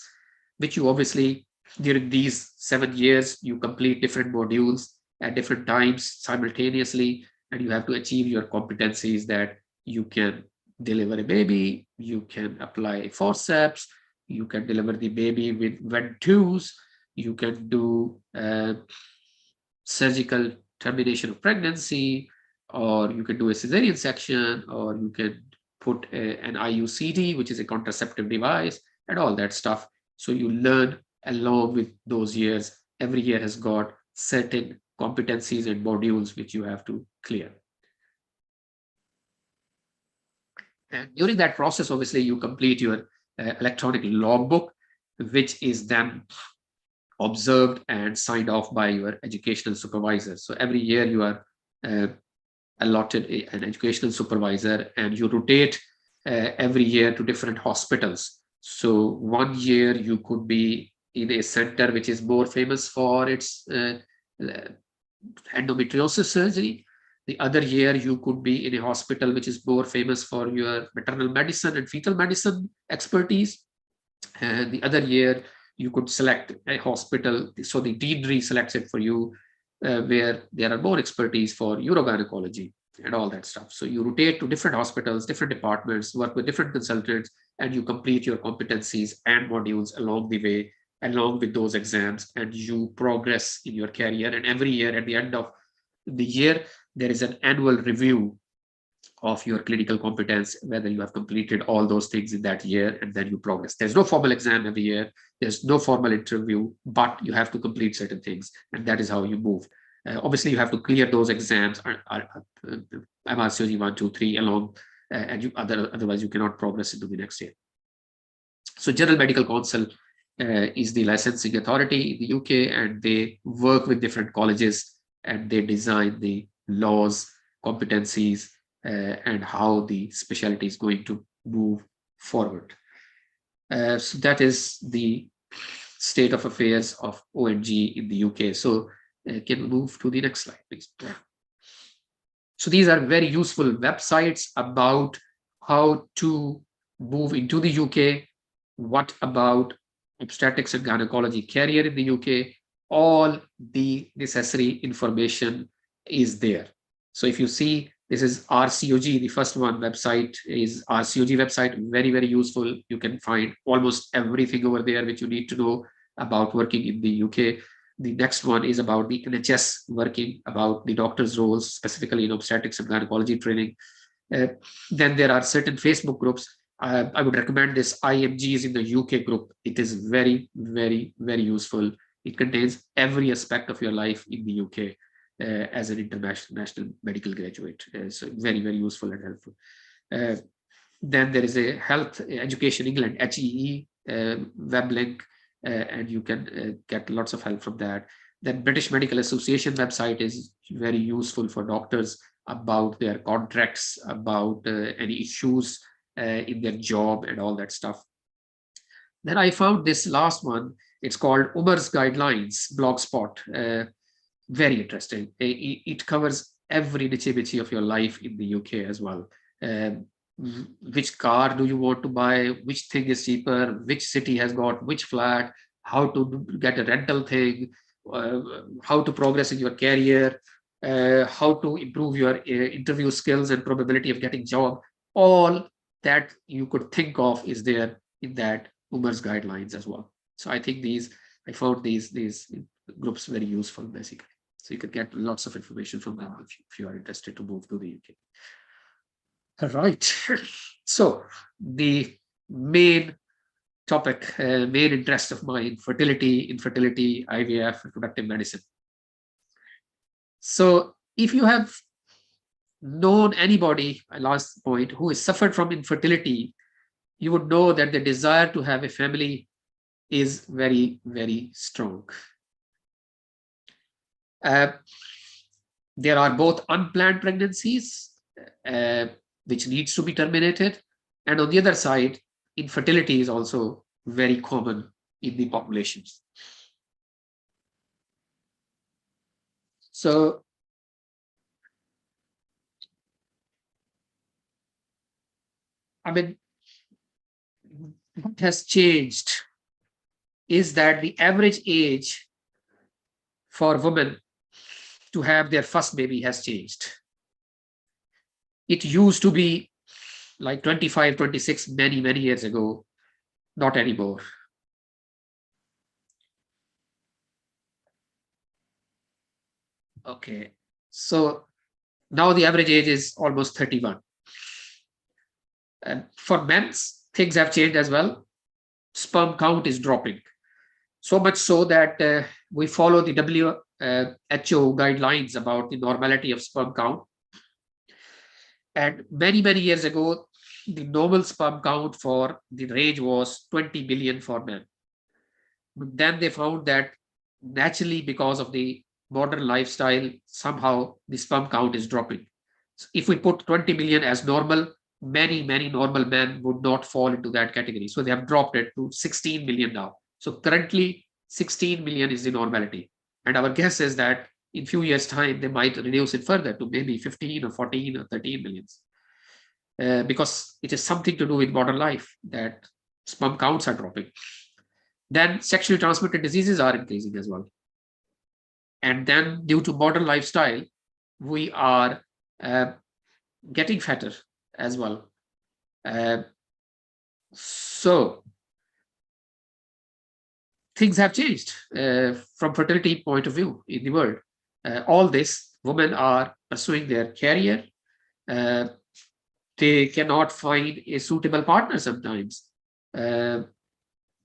which you obviously, during these 7 years, you complete different modules at different times simultaneously, and you have to achieve your competencies that you can deliver a baby, you can apply forceps, you can deliver the baby with ventures, you can do surgical termination of pregnancy, or you can do a cesarean section, or you can put an IUCD, which is a contraceptive device, and all that stuff. So you learn along with those years. Every year has got certain competencies and modules which you have to clear. And during that process, obviously, you complete your electronic logbook, which is then observed and signed off by your educational supervisor. So every year you are allotted an educational supervisor, and you rotate every year to different hospitals. So one year you could be in a center which is more famous for its endometriosis surgery. The other year you could be in a hospital which is more famous for your maternal medicine and fetal medicine expertise. And the other year you could select a hospital, so the deanery selects it for you, where there are more expertise for urogynecology and all that stuff. So you rotate to different hospitals, different departments, work with different consultants, and you complete your competencies and modules along the way, along with those exams, and you progress in your career. And every year, at the end of the year, there is an annual review of your clinical competence, whether you have completed all those things in that year, and then you progress. There's no formal exam every year, there's no formal interview, but you have to complete certain things, and that is how you move. Obviously, you have to clear those exams, MRCOG 1, 2, 3 along, and otherwise you cannot progress into the next year. So General Medical Council is the licensing authority in the UK, and they work with different colleges, and they design the laws, competencies, and how the specialty is going to move forward. So that is the state of affairs of ONG in the UK. So can we move to the next slide, please? So these are very useful websites about how to move into the UK. What about obstetrics and gynecology career in the UK? All the necessary information is there. So if you see, this is RCOG, the first one website is RCOG website, very, very useful. You can find almost everything over there which you need to know about working in the UK. The next one is about the NHS working, about the doctor's roles, specifically in obstetrics and gynecology training. Then there are certain Facebook groups. I would recommend this IMGs in the UK group. It is very, very, very useful. It contains every aspect of your life in the UK. As an international medical graduate. So very, very useful and helpful. Then there is a Health Education England, HEE web link, and you can get lots of help from that. Then British Medical Association website is very useful for doctors about their contracts, about any issues in their job and all that stuff. Then I found this last one. It's called Umar's Guidelines Blogspot. Very interesting. It covers every niche of your life in the UK as well. Which car do you want to buy? Which thing is cheaper? Which city has got which flat? How to get a rental thing? How to progress in your career? How to improve your interview skills and probability of getting job? All that you could think of is there in that Umar's Guidelines as well. So I think I found these groups very useful, basically. So you could get lots of information from them if you are interested to move to the UK. All right. So the main topic, main interest of mine, fertility, infertility, IVF, reproductive medicine. So if you have known anybody, my last point, who has suffered from infertility, you would know that the desire to have a family is very, very strong. There are both unplanned pregnancies, which needs to be terminated. And on the other side, infertility is also very common in the populations. So I mean, what has changed is that the average age for women to have their first baby has changed. It used to be like 25, 26, many, many years ago, not anymore. Okay, so now the average age is almost 31. And for men, things have changed as well. Sperm count is dropping. So much so that we follow the WHO guidelines about the normality of sperm count. And many, many years ago, the normal sperm count for the range was 20 billion for men. But then they found that naturally, because of the modern lifestyle, somehow the sperm count is dropping. So if we put 20 million as normal, many normal men would not fall into that category. So they have dropped it to 16 million now. So currently 16 million is the normality. And our guess is that in few years' time, they might reduce it further to maybe 15 or 14 or 13 millions. Because it is something to do with modern life that sperm counts are dropping. Then sexually transmitted diseases are increasing as well. And then due to modern lifestyle, we are getting fatter as well. So things have changed from fertility point of view in the world. All this, women are pursuing their career. They cannot find a suitable partner sometimes.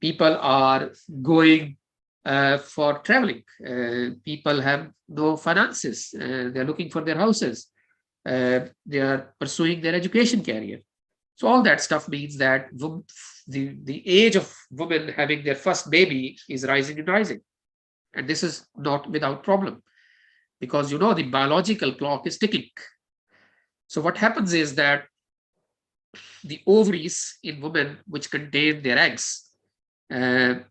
People are going for traveling. People have no finances. They're looking for their houses. They are pursuing their education career. So all that stuff means that the age of women having their first baby is rising and rising. And this is not without problem, because the biological clock is ticking. So what happens is that the ovaries in women which contain their eggs, the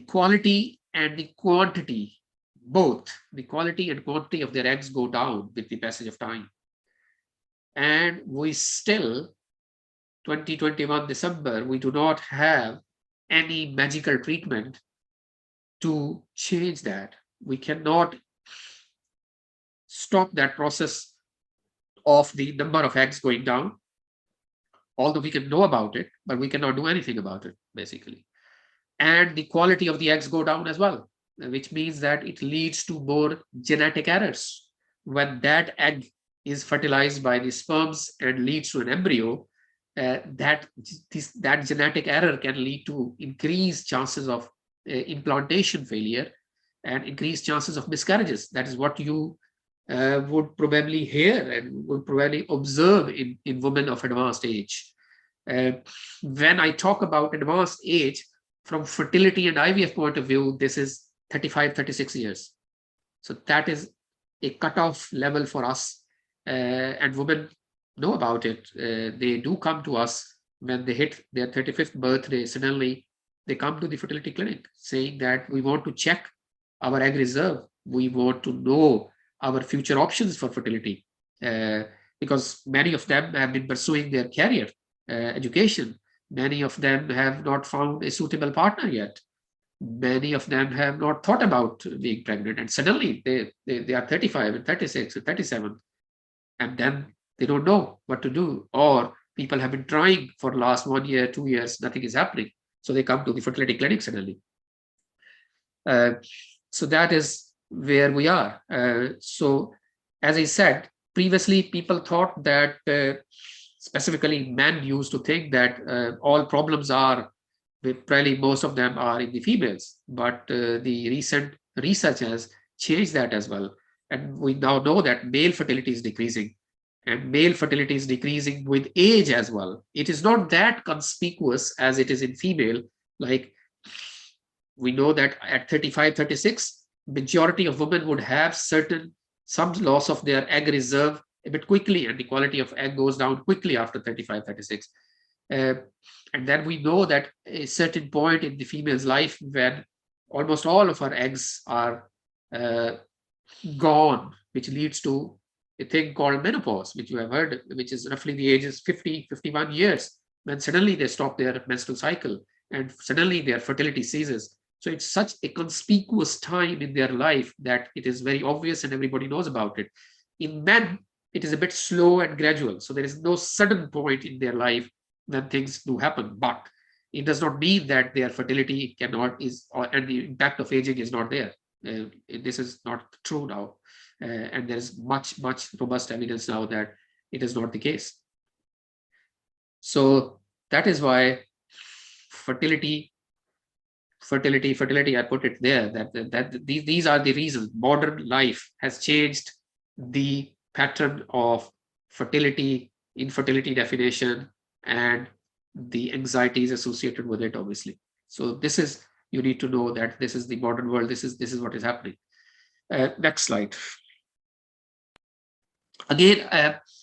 quality and the quantity, both the quality and quantity of their eggs go down with the passage of time. And we still, 2021 December, we do not have any magical treatment to change that. We cannot stop that process of the number of eggs going down, although we can know about it, but we cannot do anything about it, basically. And the quality of the eggs go down as well, which means that it leads to more genetic errors. When that egg is fertilized by the sperms and leads to an embryo, that genetic error can lead to increased chances of implantation failure and increased chances of miscarriages. That is what you would probably hear and would probably observe in women of advanced age. When I talk about advanced age, from fertility and IVF point of view, this is 35, 36 years. So that is a cutoff level for us, and women know about it. They do come to us when they hit their 35th birthday. Suddenly, they come to the fertility clinic saying that we want to check our egg reserve. We want to know our future options for fertility, because many of them have been pursuing their career, education. Many of them have not found a suitable partner yet. Many of them have not thought about being pregnant, and suddenly they are 35 and 36 and 37, and then they don't know what to do. Or people have been trying for the last 1 year, 2 years, nothing is happening. So they come to the fertility clinic suddenly. So that is where we are. So as I said, previously people thought that specifically men used to think that all problems are, probably most of them are in the females, but the recent research has changed that as well. And we now know that male fertility is decreasing, and male fertility is decreasing with age as well. It is not that conspicuous as it is in female. Like, we know that at 35, 36, majority of women would have some loss of their egg reserve a bit quickly, and the quality of egg goes down quickly after 35, 36. And then we know that a certain point in the female's life when almost all of her eggs are gone, which leads to a thing called menopause, which you have heard, which is roughly the ages 50, 51 years, when suddenly they stop their menstrual cycle and suddenly their fertility ceases. So it's such a conspicuous time in their life that it is very obvious and everybody knows about it. In men, it is a bit slow and gradual. So there is no sudden point in their life when things do happen, but it does not mean that their fertility and the impact of aging is not there. This is not true now. And there is much robust evidence now that it is not the case. So that is why fertility, I put it there, that these are the reasons. Modern life has changed the pattern of fertility infertility definition, and the anxieties associated with it, obviously. So this is, you need to know that this is the modern world. This is what is happening. Next slide. Again,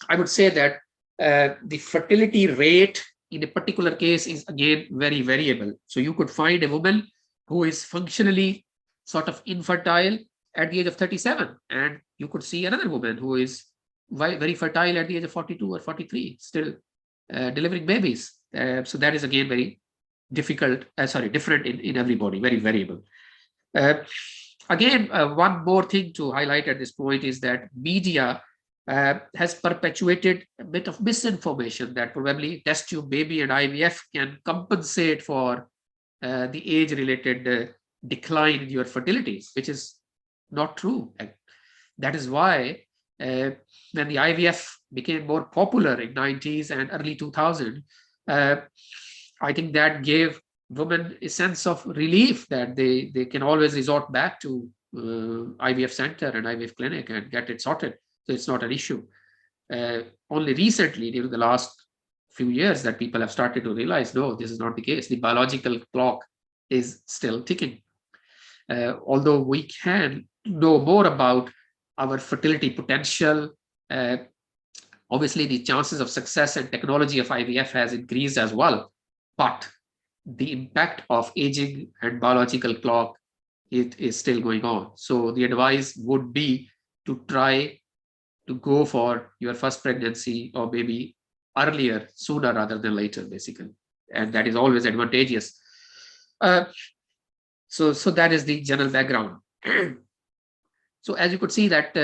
I would say that the fertility rate in a particular case is again very variable. So you could find a woman who is functionally sort of infertile at the age of 37, and you could see another woman who is very fertile at the age of 42 or 43, still delivering babies. So that is again very different in everybody, very variable. Again, one more thing to highlight at this point is that media has perpetuated a bit of misinformation that probably test tube baby and IVF can compensate for the age-related decline in your fertility, which is not true. That is why when the IVF became more popular in 90s and early 2000, I think that gave women a sense of relief that they can always resort back to IVF center and IVF clinic and get it sorted. So it's not an issue. Only recently, during the last few years, that people have started to realize, no, this is not the case. The biological clock is still ticking. Although we can know more about our fertility potential, obviously the chances of success and technology of IVF has increased as well. But the impact of aging and biological clock, it is still going on. So the advice would be to try to go for your first pregnancy or maybe earlier, sooner rather than later, basically. And that is always advantageous. So that is the general background. So as you could see that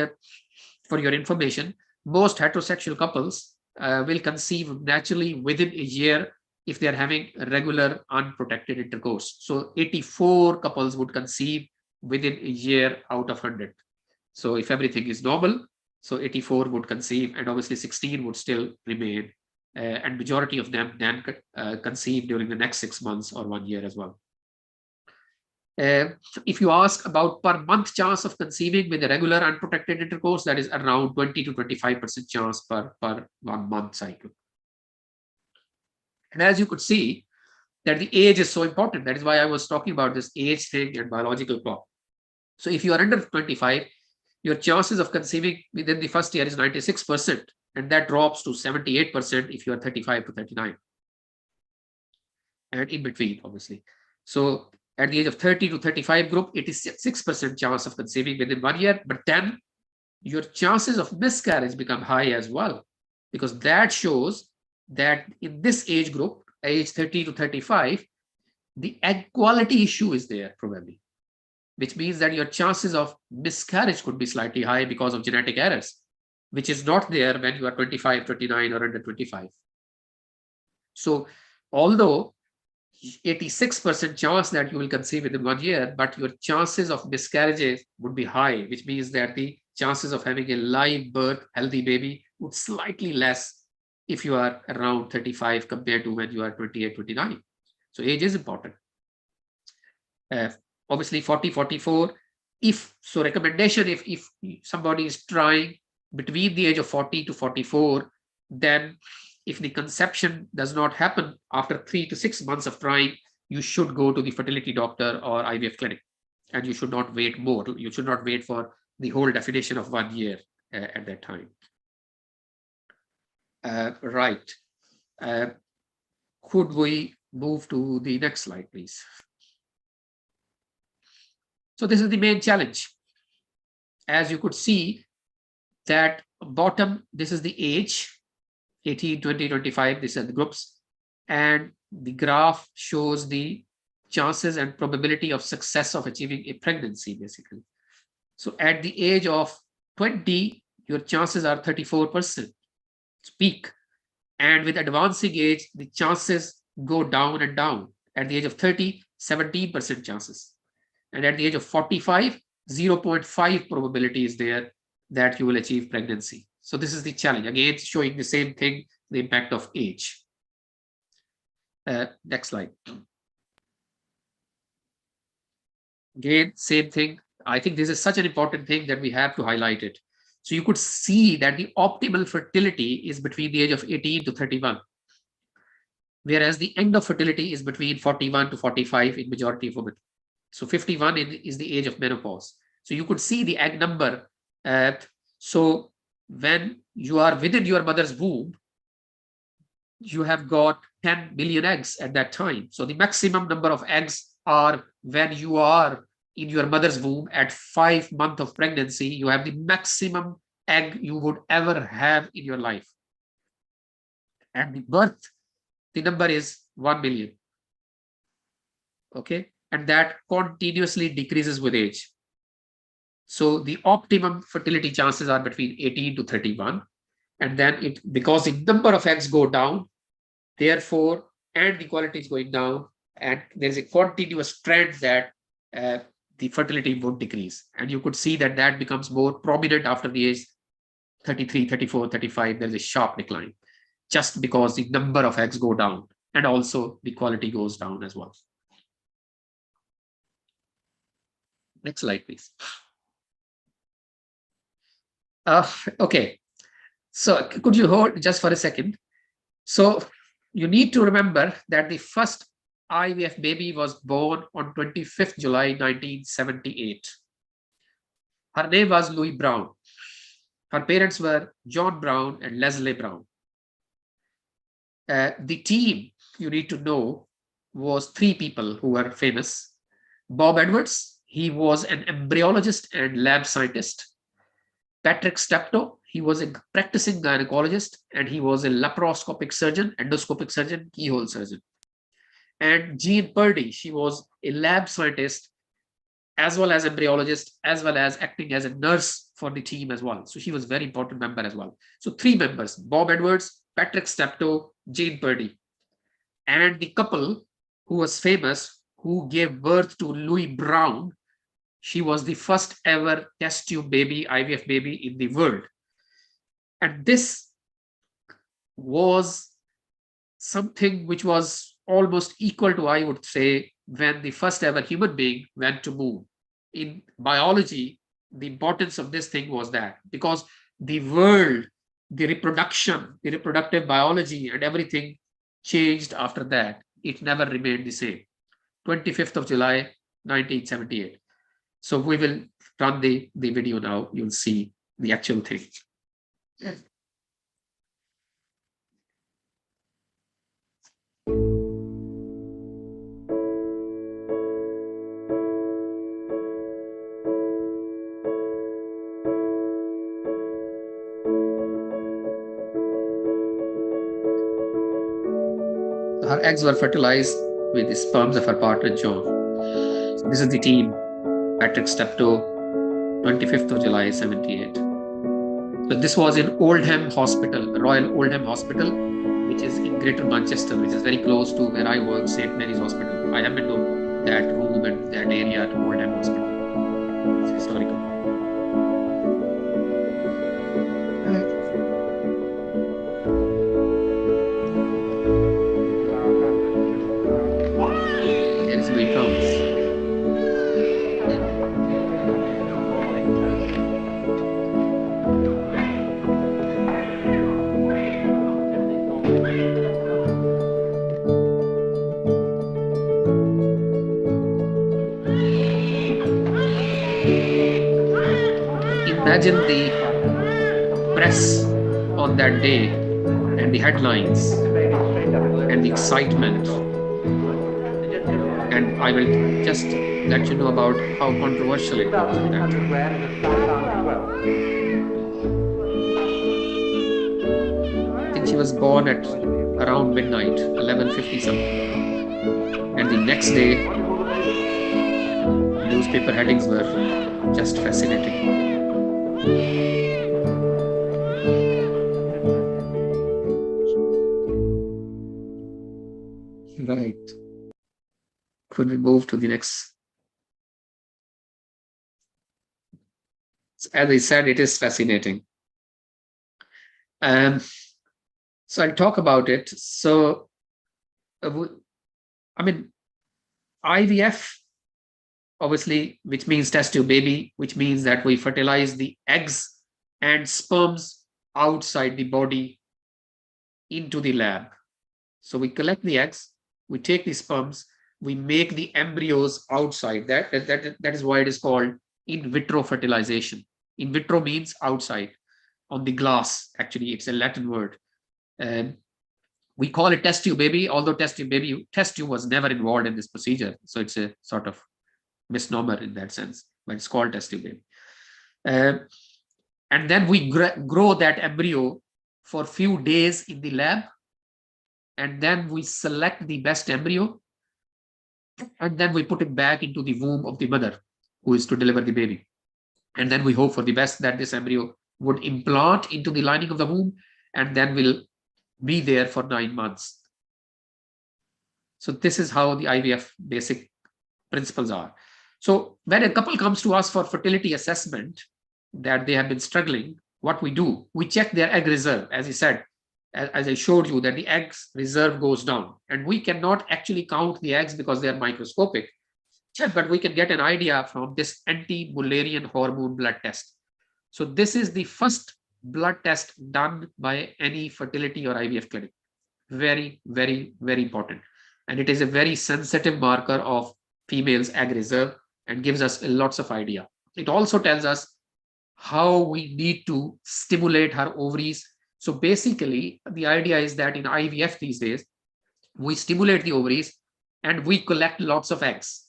for your information, most heterosexual couples will conceive naturally within a year if they are having regular unprotected intercourse. So 84 couples would conceive within a year out of 100. So if everything is normal, so 84 would conceive, and obviously 16 would still remain, and majority of them then conceive during the next 6 months or 1 year as well. If you ask about per month chance of conceiving with a regular unprotected intercourse, that is around 20 to 25% chance per 1 month cycle. And as you could see, that the age is so important. That is why I was talking about this age thing and biological clock. So if you are under 25, your chances of conceiving within the first year is 96%, and that drops to 78% if you are 35 to 39. And in between, obviously. So at the age of 30 to 35 group, it is 6% chance of conceiving within 1 year, but then your chances of miscarriage become high as well, because that shows that in this age group, age 30 to 35, the egg quality issue is there probably, which means that your chances of miscarriage could be slightly high because of genetic errors, which is not there when you are 25, 29 or under 25. So although 86% chance that you will conceive within 1 year, but your chances of miscarriages would be high, which means that the chances of having a live birth, healthy baby would slightly less if you are around 35 compared to when you are 28, 29. So age is important. Obviously 40, 44, recommendation, if somebody is trying between the age of 40 to 44, then if the conception does not happen after 3 to 6 months of trying, you should go to the fertility doctor or IVF clinic, and you should not wait more. You should not wait for the whole definition of 1 year at that time. Right. Could we move to the next slide, please? So this is the main challenge. As you could see, that bottom, this is the age, 18, 20, 25, these are the groups. And the graph shows the chances and probability of success of achieving a pregnancy, basically. So at the age of 20, your chances are 34%. It's peak. And with advancing age, the chances go down and down. At the age of 30, 17% chances. And at the age of 45, 0.5 probability is there that you will achieve pregnancy. So this is the challenge. Again, showing the same thing, the impact of age. Next slide. Again, same thing. I think this is such an important thing that we have to highlight it. So you could see that the optimal fertility is between the age of 18 to 31, whereas the end of fertility is between 41 to 45 in majority of women. So 51 is the age of menopause. So you could see the egg number. So when you are within your mother's womb, you have got 10 million eggs at that time. So the maximum number of eggs are when you are in your mother's womb at 5 months of pregnancy, you have the maximum egg you would ever have in your life. And the birth, the number is 1 million. Okay, and that continuously decreases with age. So the optimum fertility chances are between 18 to 31. And then because the number of eggs go down, therefore, and the quality is going down, and there's a continuous trend that the fertility would decrease. And you could see that that becomes more prominent after the age 33, 34, 35. There's a sharp decline, just because the number of eggs go down, and also the quality goes down as well. Next slide, please. Okay, so could you hold just for a second? So you need to remember that the first IVF baby was born on 25th July 1978. Her name was Louis Brown. Her parents were John Brown and Leslie Brown. The team, you need to know, was 3 people who were famous. Bob Edwards, he was an embryologist and lab scientist. Patrick Steptoe, he was a practicing gynecologist, and he was a laparoscopic surgeon, endoscopic surgeon, keyhole surgeon. And Jean Purdy, she was a lab scientist, as well as embryologist, as well as acting as a nurse for the team as well. So she was a very important member as well. So 3 members, Bob Edwards, Patrick Steptoe, Jean Purdy. And the couple who was famous, who gave birth to Louis Brown, she was the first ever test tube baby, IVF baby in the world. And this was something which was almost equal to, I would say, when the first ever human being went to moon. In biology, the importance of this thing was that, because the world, the reproduction, the reproductive biology and everything changed after that. It never remained the same. 25th of July, 1978. So we will run the video now. You'll see the actual thing. Her eggs were fertilized with the sperms of her partner, John. So this is the team. Patrick Steptoe, 25th of July, 78. So this was in Oldham Hospital, Royal Oldham Hospital, which is in Greater Manchester, which is very close to where I work, St. Mary's Hospital. I have been to that room and that area at Oldham Hospital. It's historical. There is Louis Brown. Imagine the press on that day and the headlines and the excitement. And I will just let you know about how controversial it was at that time. I think she was born at around midnight, 11:50 something. And the next day, newspaper headings were just fascinating. Right. Could we move to the next? As I said, it is fascinating. So I'll talk about it. So, I mean, IVF, obviously, which means test tube baby, which means that we fertilize the eggs and sperms outside the body into the lab. So we collect the eggs, we take the sperms, we make the embryos outside. That is why it is called in vitro fertilization. In vitro means outside, on the glass. Actually, it's a Latin word. We call it test tube baby, although test tube was never involved in this procedure. So it's a sort of misnomer in that sense, but it's called test tube baby. And then we grow that embryo for a few days in the lab, and then we select the best embryo, and then we put it back into the womb of the mother who is to deliver the baby. And then we hope for the best that this embryo would implant into the lining of the womb and then will be there for 9 months. So this is how the IVF basic principles are. So when a couple comes to us for fertility assessment, that they have been struggling, what we do, we check their egg reserve. As I said, as I showed you, that the eggs reserve goes down, and we cannot actually count the eggs because they are microscopic, but we can get an idea from this anti-Mullerian hormone blood test. So this is the first blood test done by any fertility or IVF clinic. Very, very, very important. And it is a very sensitive marker of female's egg reserve and gives us lots of idea. It also tells us how we need to stimulate her ovaries. So basically, the idea is that in IVF these days, we stimulate the ovaries and we collect lots of eggs.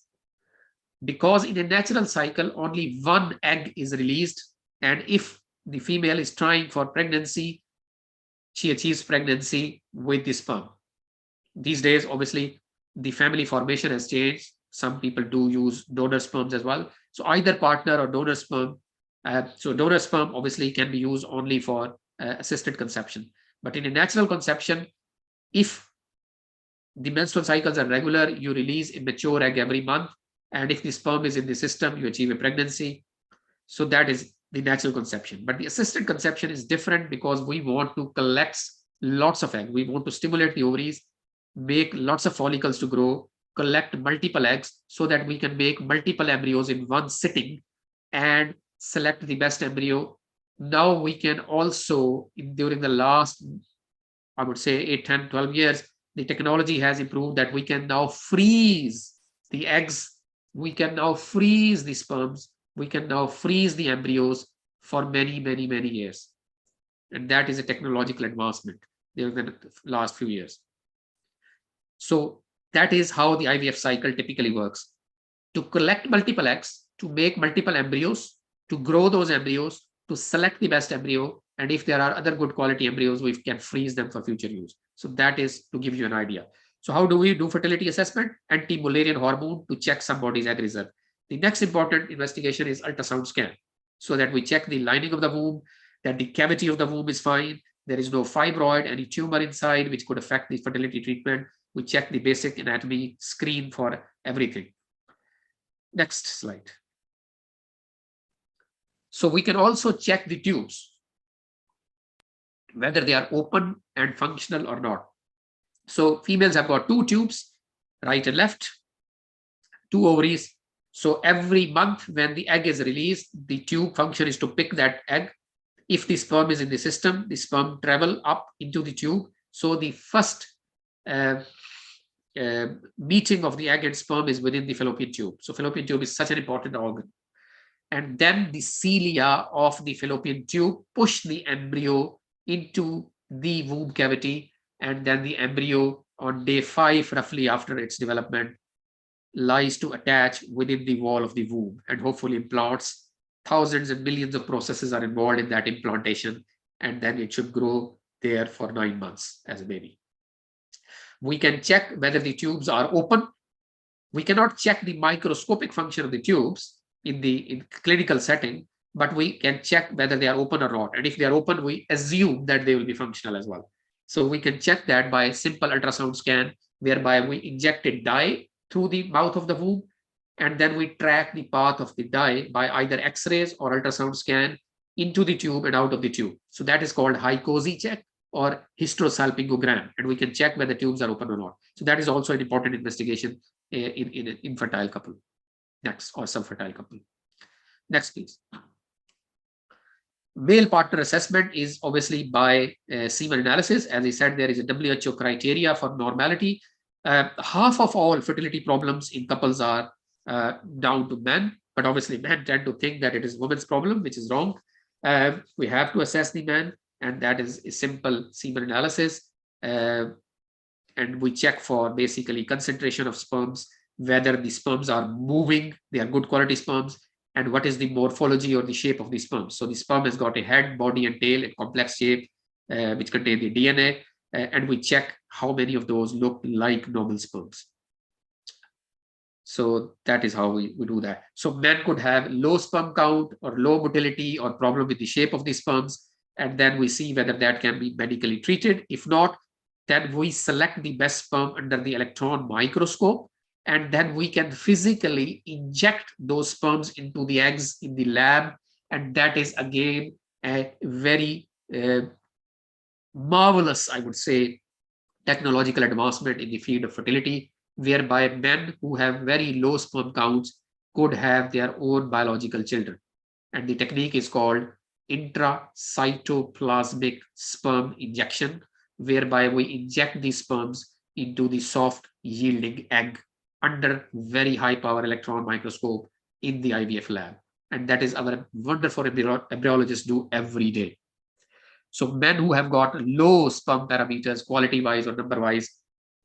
Because in a natural cycle, only one egg is released. And if the female is trying for pregnancy, she achieves pregnancy with the sperm. These days, obviously, the family formation has changed. Some people do use donor sperms as well. So either partner or donor sperm. So donor sperm obviously can be used only for assisted conception. But in a natural conception, if the menstrual cycles are regular, you release a mature egg every month. And if the sperm is in the system, you achieve a pregnancy. So that is the natural conception. But the assisted conception is different because we want to collect lots of eggs. We want to stimulate the ovaries, make lots of follicles to grow, collect multiple eggs so that we can make multiple embryos in one sitting and select the best embryo. Now we can also, during the last, I would say 8, 10, 12 years, the technology has improved that we can now freeze the eggs. We can now freeze the sperms. We can now freeze the embryos for many, many, many years. And that is a technological advancement during the last few years. So that is how the IVF cycle typically works. To collect multiple eggs, to make multiple embryos, to grow those embryos, to select the best embryo, and if there are other good quality embryos, we can freeze them for future use. So that is to give you an idea. So how do we do fertility assessment? Anti-Mullerian hormone to check somebody's egg reserve. The next important investigation is ultrasound scan, so that we check the lining of the womb, that the cavity of the womb is fine, there is no fibroid, any tumor inside which could affect the fertility treatment. We check the basic anatomy, screen for everything. Next slide. So we can also check the tubes, whether they are open and functional or not. So females have got 2 tubes, right and left, 2 ovaries. So every month when the egg is released, the tube function is to pick that egg. If the sperm is in the system, the sperm travel up into the tube. So the first meeting of the egg and sperm is within the fallopian tube. So fallopian tube is such an important organ. And then the cilia of the fallopian tube push the embryo into the womb cavity, and then the embryo on day 5, roughly after its development, lies to attach within the wall of the womb and hopefully implants. Thousands and millions of processes are involved in that implantation, and then it should grow there for 9 months as a baby. We can check whether the tubes are open. We cannot check the microscopic function of the tubes in clinical setting, but we can check whether they are open or not. And if they are open, we assume that they will be functional as well. So we can check that by a simple ultrasound scan, whereby we inject a dye through the mouth of the womb, and then we track the path of the dye by either X-rays or ultrasound scan into the tube and out of the tube. So that is called Hycosi check or hysterosalpingogram, and we can check whether tubes are open or not. So that is also an important investigation in an infertile couple. Next, or subfertile couple. Next, please. Male partner assessment is obviously by semen analysis. As I said, there is a WHO criteria for normality. Half of all fertility problems in couples are down to men, but obviously men tend to think that it is women's problem, which is wrong. We have to assess the man, and that is a simple semen analysis. And we check for basically concentration of sperms, whether the sperms are moving, they are good quality sperms, and what is the morphology or the shape of the sperm. So the sperm has got a head, body, and tail, a complex shape, which contain the DNA, and we check how many of those look like normal sperms. So that is how we do that. So men could have low sperm count or low motility or problem with the shape of the sperms, and then we see whether that can be medically treated. If not, then we select the best sperm under the electron microscope, and then we can physically inject those sperms into the eggs in the lab. And that is again a very marvelous, I would say, technological advancement in the field of fertility, whereby men who have very low sperm counts could have their own biological children. And the technique is called intracytoplasmic sperm injection, whereby we inject these sperms into the soft yielding egg under very high power electron microscope in the IVF lab. And that is our wonderful embryologists do every day. So men who have got low sperm parameters, quality wise or number wise,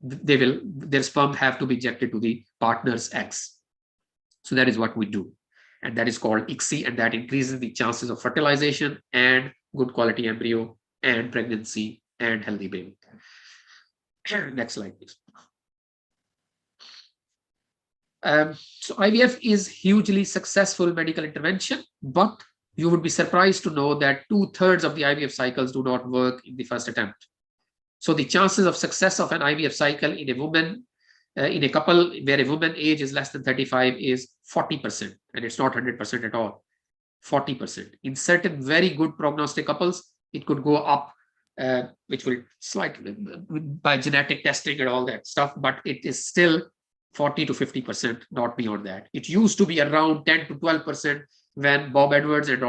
their sperm have to be injected to the partner's eggs. So that is what we do. And that is called ICSI, and that increases the chances of fertilization and good quality embryo and pregnancy and healthy baby. Next slide, please. So IVF is hugely successful medical intervention, but you would be surprised to know that 2/3 of the IVF cycles do not work in the first attempt. So the chances of success of an IVF cycle in a woman, in a couple where a woman age is less than 35 is 40%, and it's not 100% at all, 40%. In certain very good prognostic couples, it could go up, which will slightly by genetic testing and all that stuff, but it is still 40 to 50%, not beyond that. It used to be around 10 to 12% when Bob Edwards and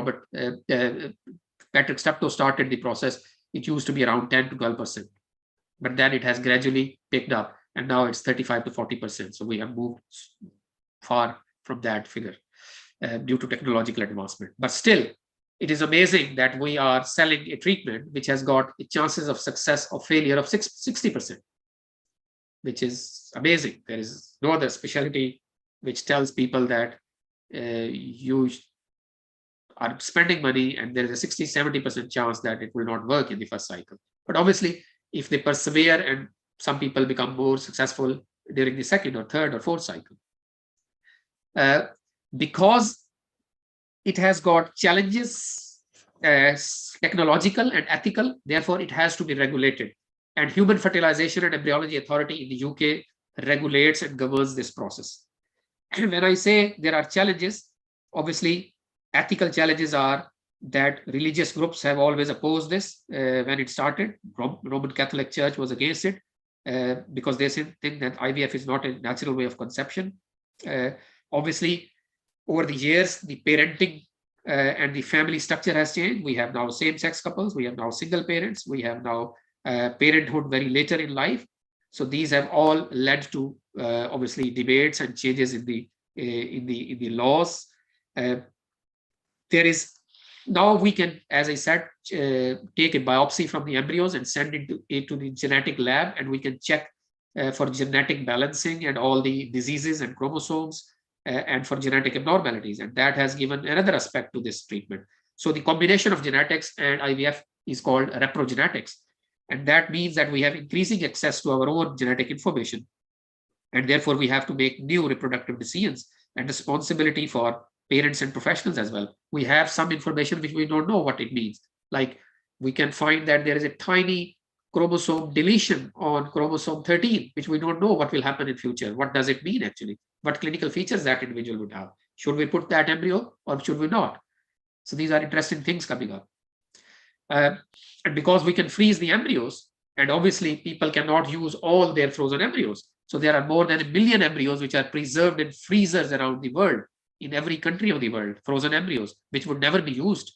Patrick Steptoe started the process. It used to be around 10 to 12%, but then it has gradually picked up, and now it's 35 to 40%. So we have moved far from that figure due to technological advancement. But still, it is amazing that we are selling a treatment which has got chances of success or failure of 60%, which is amazing. There is no other specialty which tells people that you are spending money and there is a 60-70% chance that it will not work in the first cycle. But obviously, if they persevere, and some people become more successful during the second or third or fourth cycle. Because it has got challenges, technological and ethical, therefore it has to be regulated. And Human Fertilization and Embryology Authority in the UK regulates and governs this process. And when I say there are challenges, obviously ethical challenges are that religious groups have always opposed this when it started. Roman Catholic Church was against it because they think that IVF is not a natural way of conception. Obviously, over the years, the parenting and the family structure has changed. We have now same-sex couples, we have now single parents, we have now parenthood very later in life. So these have all led to obviously debates and changes in the laws. There is now we can, as I said, take a biopsy from the embryos and send it to the genetic lab, and we can check for genetic balancing and all the diseases and chromosomes and for genetic abnormalities. And that has given another aspect to this treatment. So the combination of genetics and IVF is called retrogenetics. And that means that we have increasing access to our own genetic information. And therefore, we have to make new reproductive decisions and responsibility for parents and professionals as well. We have some information which we don't know what it means. Like we can find that there is a tiny chromosome deletion on chromosome 13, which we don't know what will happen in future. What does it mean actually? What clinical features that individual would have? Should we put that embryo or should we not? So these are interesting things coming up. And because we can freeze the embryos, and obviously people cannot use all their frozen embryos. So there are more than 1 million embryos which are preserved in freezers around the world, in every country of the world, frozen embryos, which would never be used.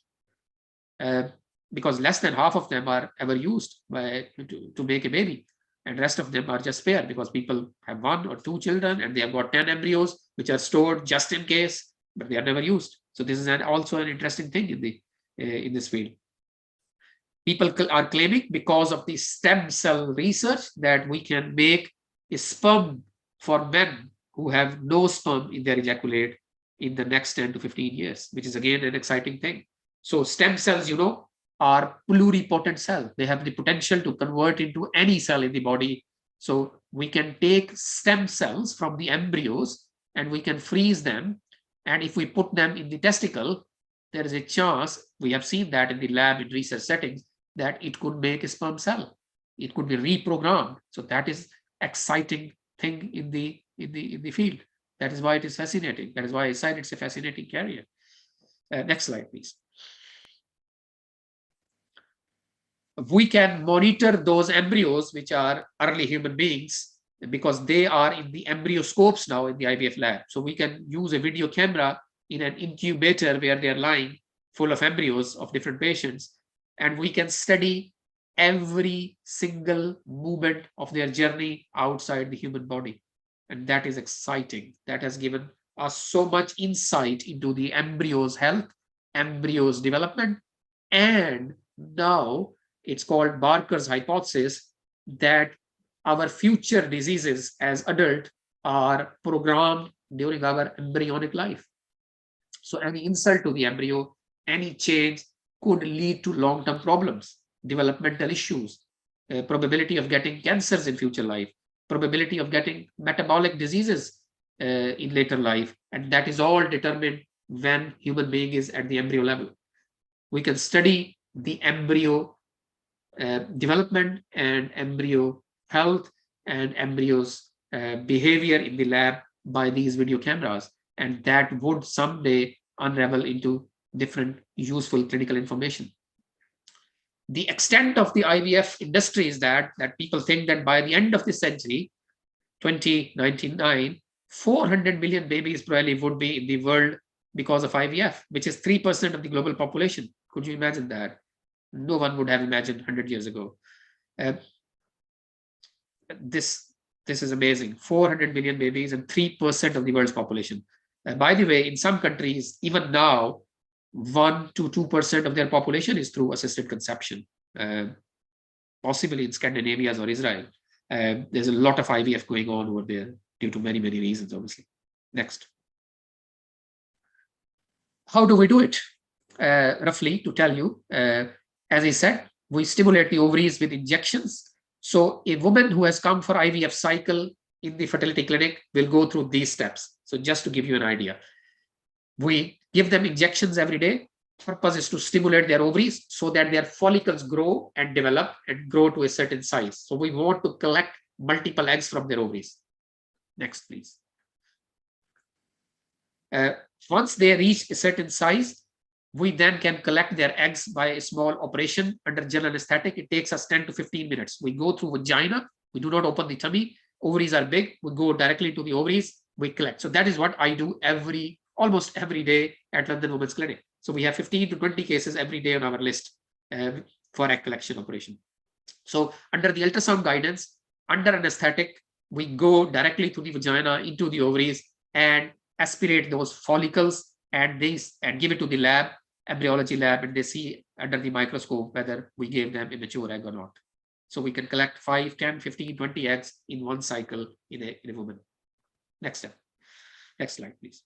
because less than half of them are ever used to make a baby, and rest of them are just spare because people have 1 or 2 children and they have got 10 embryos which are stored just in case, but they are never used. So this is also an interesting thing in this field. People are claiming because of the stem cell research that we can make a sperm for men who have no sperm in their ejaculate in the next 10 to 15 years, which is again an exciting thing. So stem cells, are pluripotent cells. They have the potential to convert into any cell in the body. So we can take stem cells from the embryos and we can freeze them. And if we put them in the testicle, there is a chance, we have seen that in the lab in research settings, that it could make a sperm cell. It could be reprogrammed. So that is exciting thing in the field. That is why it is fascinating. That is why I said it's a fascinating career. Next slide, please. We can monitor those embryos, which are early human beings, because they are in the embryoscopes now in the IVF lab. So we can use a video camera in an incubator where they are lying full of embryos of different patients, and we can study every single movement of their journey outside the human body. And that is exciting. That has given us so much insight into the embryo's health, embryo's development, and now it's called Barker's hypothesis that our future diseases as adult are programmed during our embryonic life. So any insult to the embryo, any change could lead to long-term problems, developmental issues, probability of getting cancers in future life, probability of getting metabolic diseases in later life. And that is all determined when human being is at the embryo level. We can study the embryo development and embryo health and embryos behavior in the lab by these video cameras, and that would someday unravel into different useful clinical information. The extent of the IVF industry is that people think that by the end of the century, 2099, 400 million babies probably would be in the world because of IVF, which is 3% of the global population. Could you imagine that? No one would have imagined 100 years ago. This is amazing. 400 million babies and 3% of the world's population. By the way, in some countries, even now, 1 to 2% of their population is through assisted conception, possibly in Scandinavia or Israel. There's a lot of IVF going on over there due to many, many reasons, obviously. Next. How do we do it? Roughly, to tell you, as I said, we stimulate the ovaries with injections. So a woman who has come for IVF cycle in the fertility clinic will go through these steps. So just to give you an idea, we give them injections every day. Purpose is to stimulate their ovaries so that their follicles grow and develop and grow to a certain size. So we want to collect multiple eggs from their ovaries. Next, please. Once they reach a certain size, we then can collect their eggs by a small operation under general anesthetic. It takes us 10 to 15 minutes. We go through vagina. We do not open the tummy. Ovaries are big. We go directly to the ovaries. We collect. So that is what I do almost every day at London Women's Clinic. So we have 15 to 20 cases every day on our list for egg collection operation. So under the ultrasound guidance, under anesthetic, we go directly to the vagina into the ovaries and aspirate those follicles and give it to the lab, embryology lab, and they see under the microscope whether we gave them a mature egg or not. So we can collect 5, 10, 15, 20 eggs in one cycle in a woman. Next step. Next slide, please.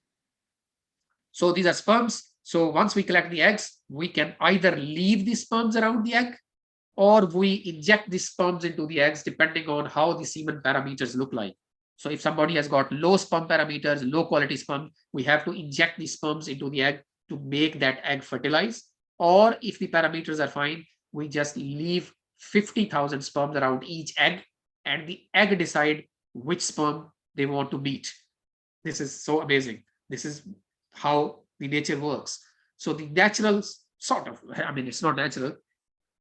So these are sperms. So once we collect the eggs, we can either leave the sperms around the egg or we inject the sperms into the eggs depending on how the semen parameters look like. So if somebody has got low sperm parameters, low quality sperm, we have to inject the sperms into the egg to make that egg fertilize. Or if the parameters are fine, we just leave 50,000 sperms around each egg and the egg decide which sperm they want to meet. This is so amazing. This is how the nature works. So the natural it's not natural,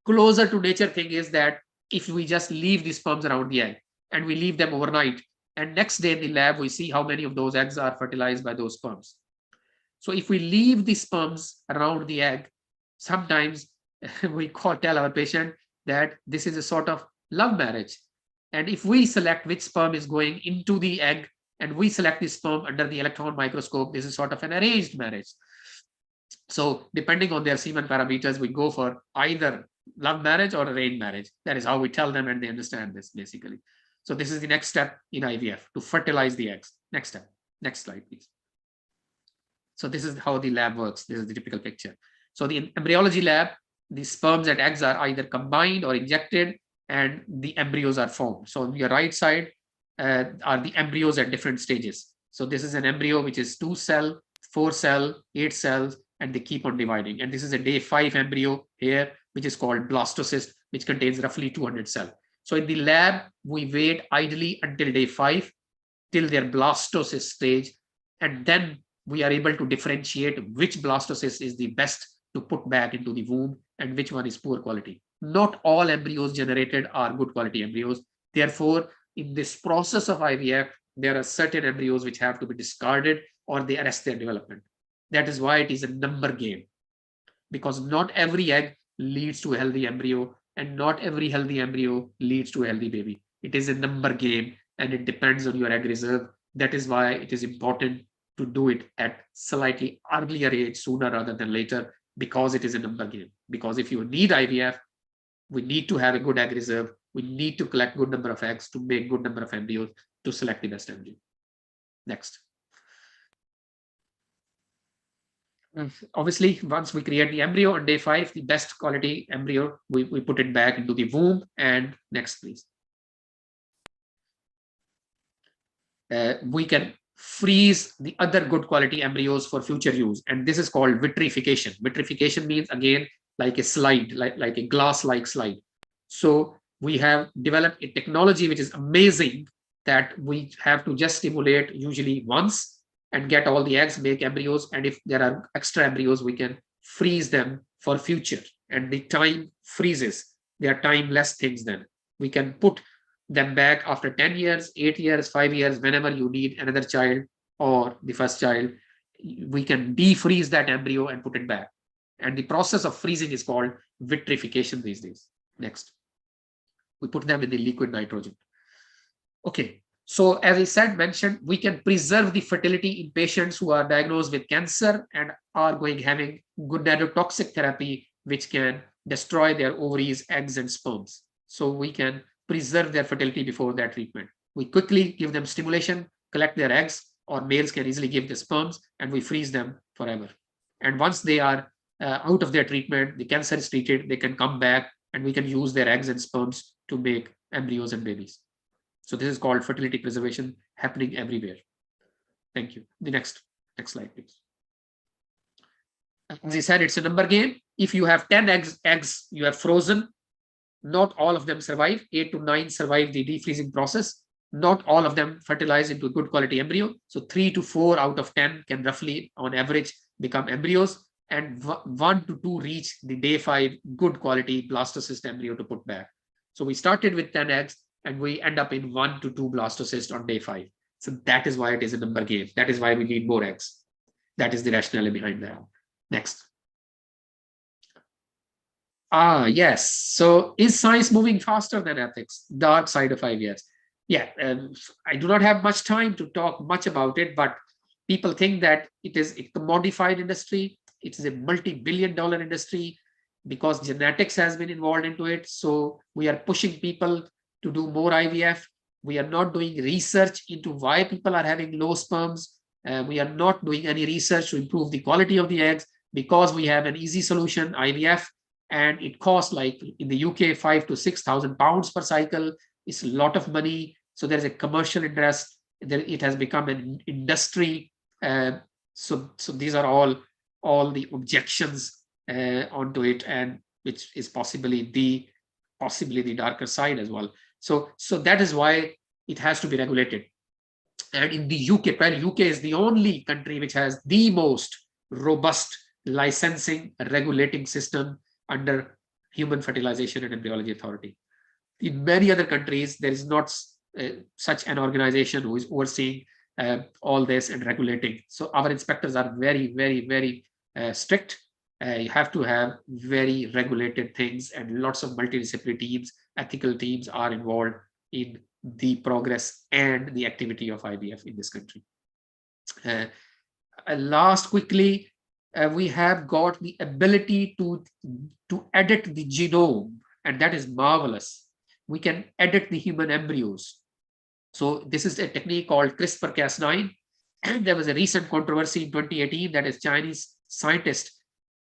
closer to nature thing is that if we just leave the sperms around the egg and we leave them overnight, and next day in the lab, we see how many of those eggs are fertilized by those sperms. So if we leave the sperms around the egg, sometimes we tell our patient that this is a sort of love marriage. And if we select which sperm is going into the egg and we select the sperm under the electron microscope, this is sort of an arranged marriage. So depending on their semen parameters, we go for either love marriage or arranged marriage. That is how we tell them, and they understand this basically. So this is the next step in IVF, to fertilize the eggs. Next step. Next slide, please. So this is how the lab works. This is the typical picture. So the embryology lab, the sperms and eggs are either combined or injected, and the embryos are formed. So on your right side are the embryos at different stages. So this is an embryo which is 2 cell, 4 cell, 8 cells, and they keep on dividing. And this is a day 5 embryo here, which is called blastocyst, which contains roughly 200 cells. So in the lab, we wait ideally until day 5, till their blastocyst stage, and then we are able to differentiate which blastocyst is the best to put back into the womb and which one is poor quality. Not all embryos generated are good quality embryos. Therefore, in this process of IVF, there are certain embryos which have to be discarded or they arrest their development. That is why it is a number game, because not every egg leads to a healthy embryo and not every healthy embryo leads to a healthy baby. It is a number game and it depends on your egg reserve. That is why it is important to do it at slightly earlier age, sooner rather than later, because it is a number game. Because if you need IVF, we need to have a good egg reserve. We need to collect good number of eggs to make good number of embryos to select the best embryo. Next. Obviously, once we create the embryo on day 5, the best quality embryo, we put it back into the womb. And next, please. We can freeze the other good quality embryos for future use. And this is called vitrification. Vitrification means, again, like a slide, like a glass-like slide. So we have developed a technology which is amazing, that we have to just stimulate usually once and get all the eggs, make embryos. And if there are extra embryos, we can freeze them for future. And the time freezes. They are timeless things then. We can put them back after 10 years, 8 years, 5 years, whenever you need another child or the first child. We can defreeze that embryo and put it back. And the process of freezing is called vitrification these days. Next. We put them in the liquid nitrogen. Okay. So as I mentioned, we can preserve the fertility in patients who are diagnosed with cancer and are having gonadotoxic therapy, which can destroy their ovaries, eggs, and sperms. So we can preserve their fertility before that treatment. We quickly give them stimulation, collect their eggs, or males can easily give the sperms, and we freeze them forever. And once they are out of their treatment, the cancer is treated, they can come back, and we can use their eggs and sperms to make embryos and babies. So this is called fertility preservation, happening everywhere. Thank you. The next slide, please. As I said, it's a number game. If you have 10 eggs you have frozen, not all of them survive. 8 to 9 survive the defreezing process. Not all of them fertilize into a good quality embryo. So 3 to 4 out of 10 can roughly, on average, become embryos, and 1 to 2 reach the day 5 good quality blastocyst embryo to put back. So we started with 10 eggs, and we end up in 1 to 2 blastocysts on day 5. So that is why it is a number game. That is why we need more eggs. That is the rationale behind that. Next. Yes. So is science moving faster than ethics? Dark side of IVF. Yeah, I do not have much time to talk much about it, but people think that it is a commodified industry. It is a multi-billion-dollar industry because genetics has been involved into it. So we are pushing people to do more IVF. We are not doing research into why people are having low sperms. We are not doing any research to improve the quality of the eggs, because we have an easy solution, IVF, and it costs, like in the UK, 5,000 to 6,000 pounds per cycle. It's a lot of money. So there's a commercial interest. It has become an industry. So these are all the objections onto it, and which is possibly the darker side as well. So that is why it has to be regulated. And in the UK, well, UK is the only country which has the most robust licensing regulating system under Human Fertilization and Embryology Authority. In many other countries, there is not such an organization who is overseeing all this and regulating. So our inspectors are very, very, very strict, You have to have very regulated things, and lots of multidisciplinary teams, ethical teams are involved in the progress and the activity of IVF in this country. Last, quickly, we have got the ability to edit the genome, and that is marvelous. We can edit the human embryos. So this is a technique called CRISPR-Cas9. And there was a recent controversy in 2018 that a Chinese scientist,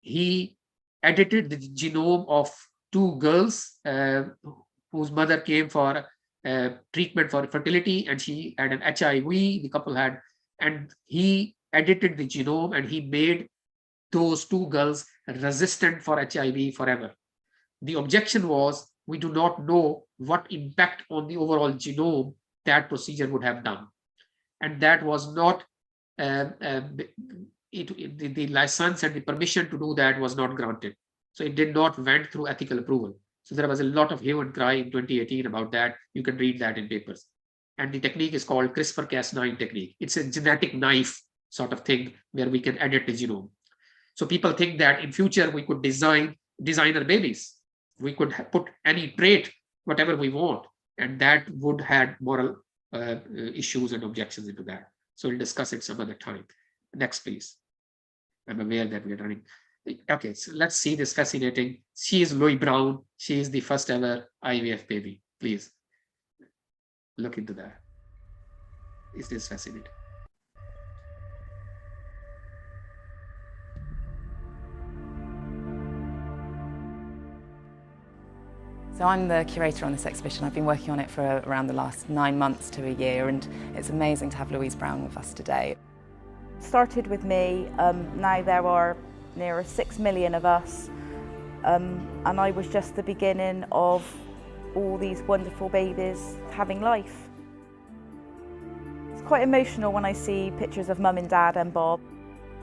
he edited the genome of two girls whose mother came for treatment for fertility, and she had an HIV, the couple had, and he edited the genome and he made those two girls resistant for HIV forever. The objection was, we do not know what impact on the overall genome that procedure would have done. And that was not, the license and the permission to do that was not granted. So it did not went through ethical approval. So there was a lot of hue and cry in 2018 about that. You can read that in papers. And the technique is called CRISPR-Cas9 technique. It's a genetic knife sort of thing where we can edit the genome. So people think that in future we could design designer babies. We could put any trait, whatever we want, and that would have moral issues and objections into that. So we'll discuss it some other time. Next, please. I'm aware that we're running. Okay, so let's see this fascinating. She is Louis Brown. She is the first ever IVF baby. Please look into that. Is this fascinating? So I'm the curator on this exhibition. I've been working on it for around the last 9 months to a year, and it's amazing to have Louise Brown with us today. Started with me, now there are near 6 million of us, and I was just the beginning of all these wonderful babies having life. It's quite emotional when I see pictures of Mum and Dad and Bob.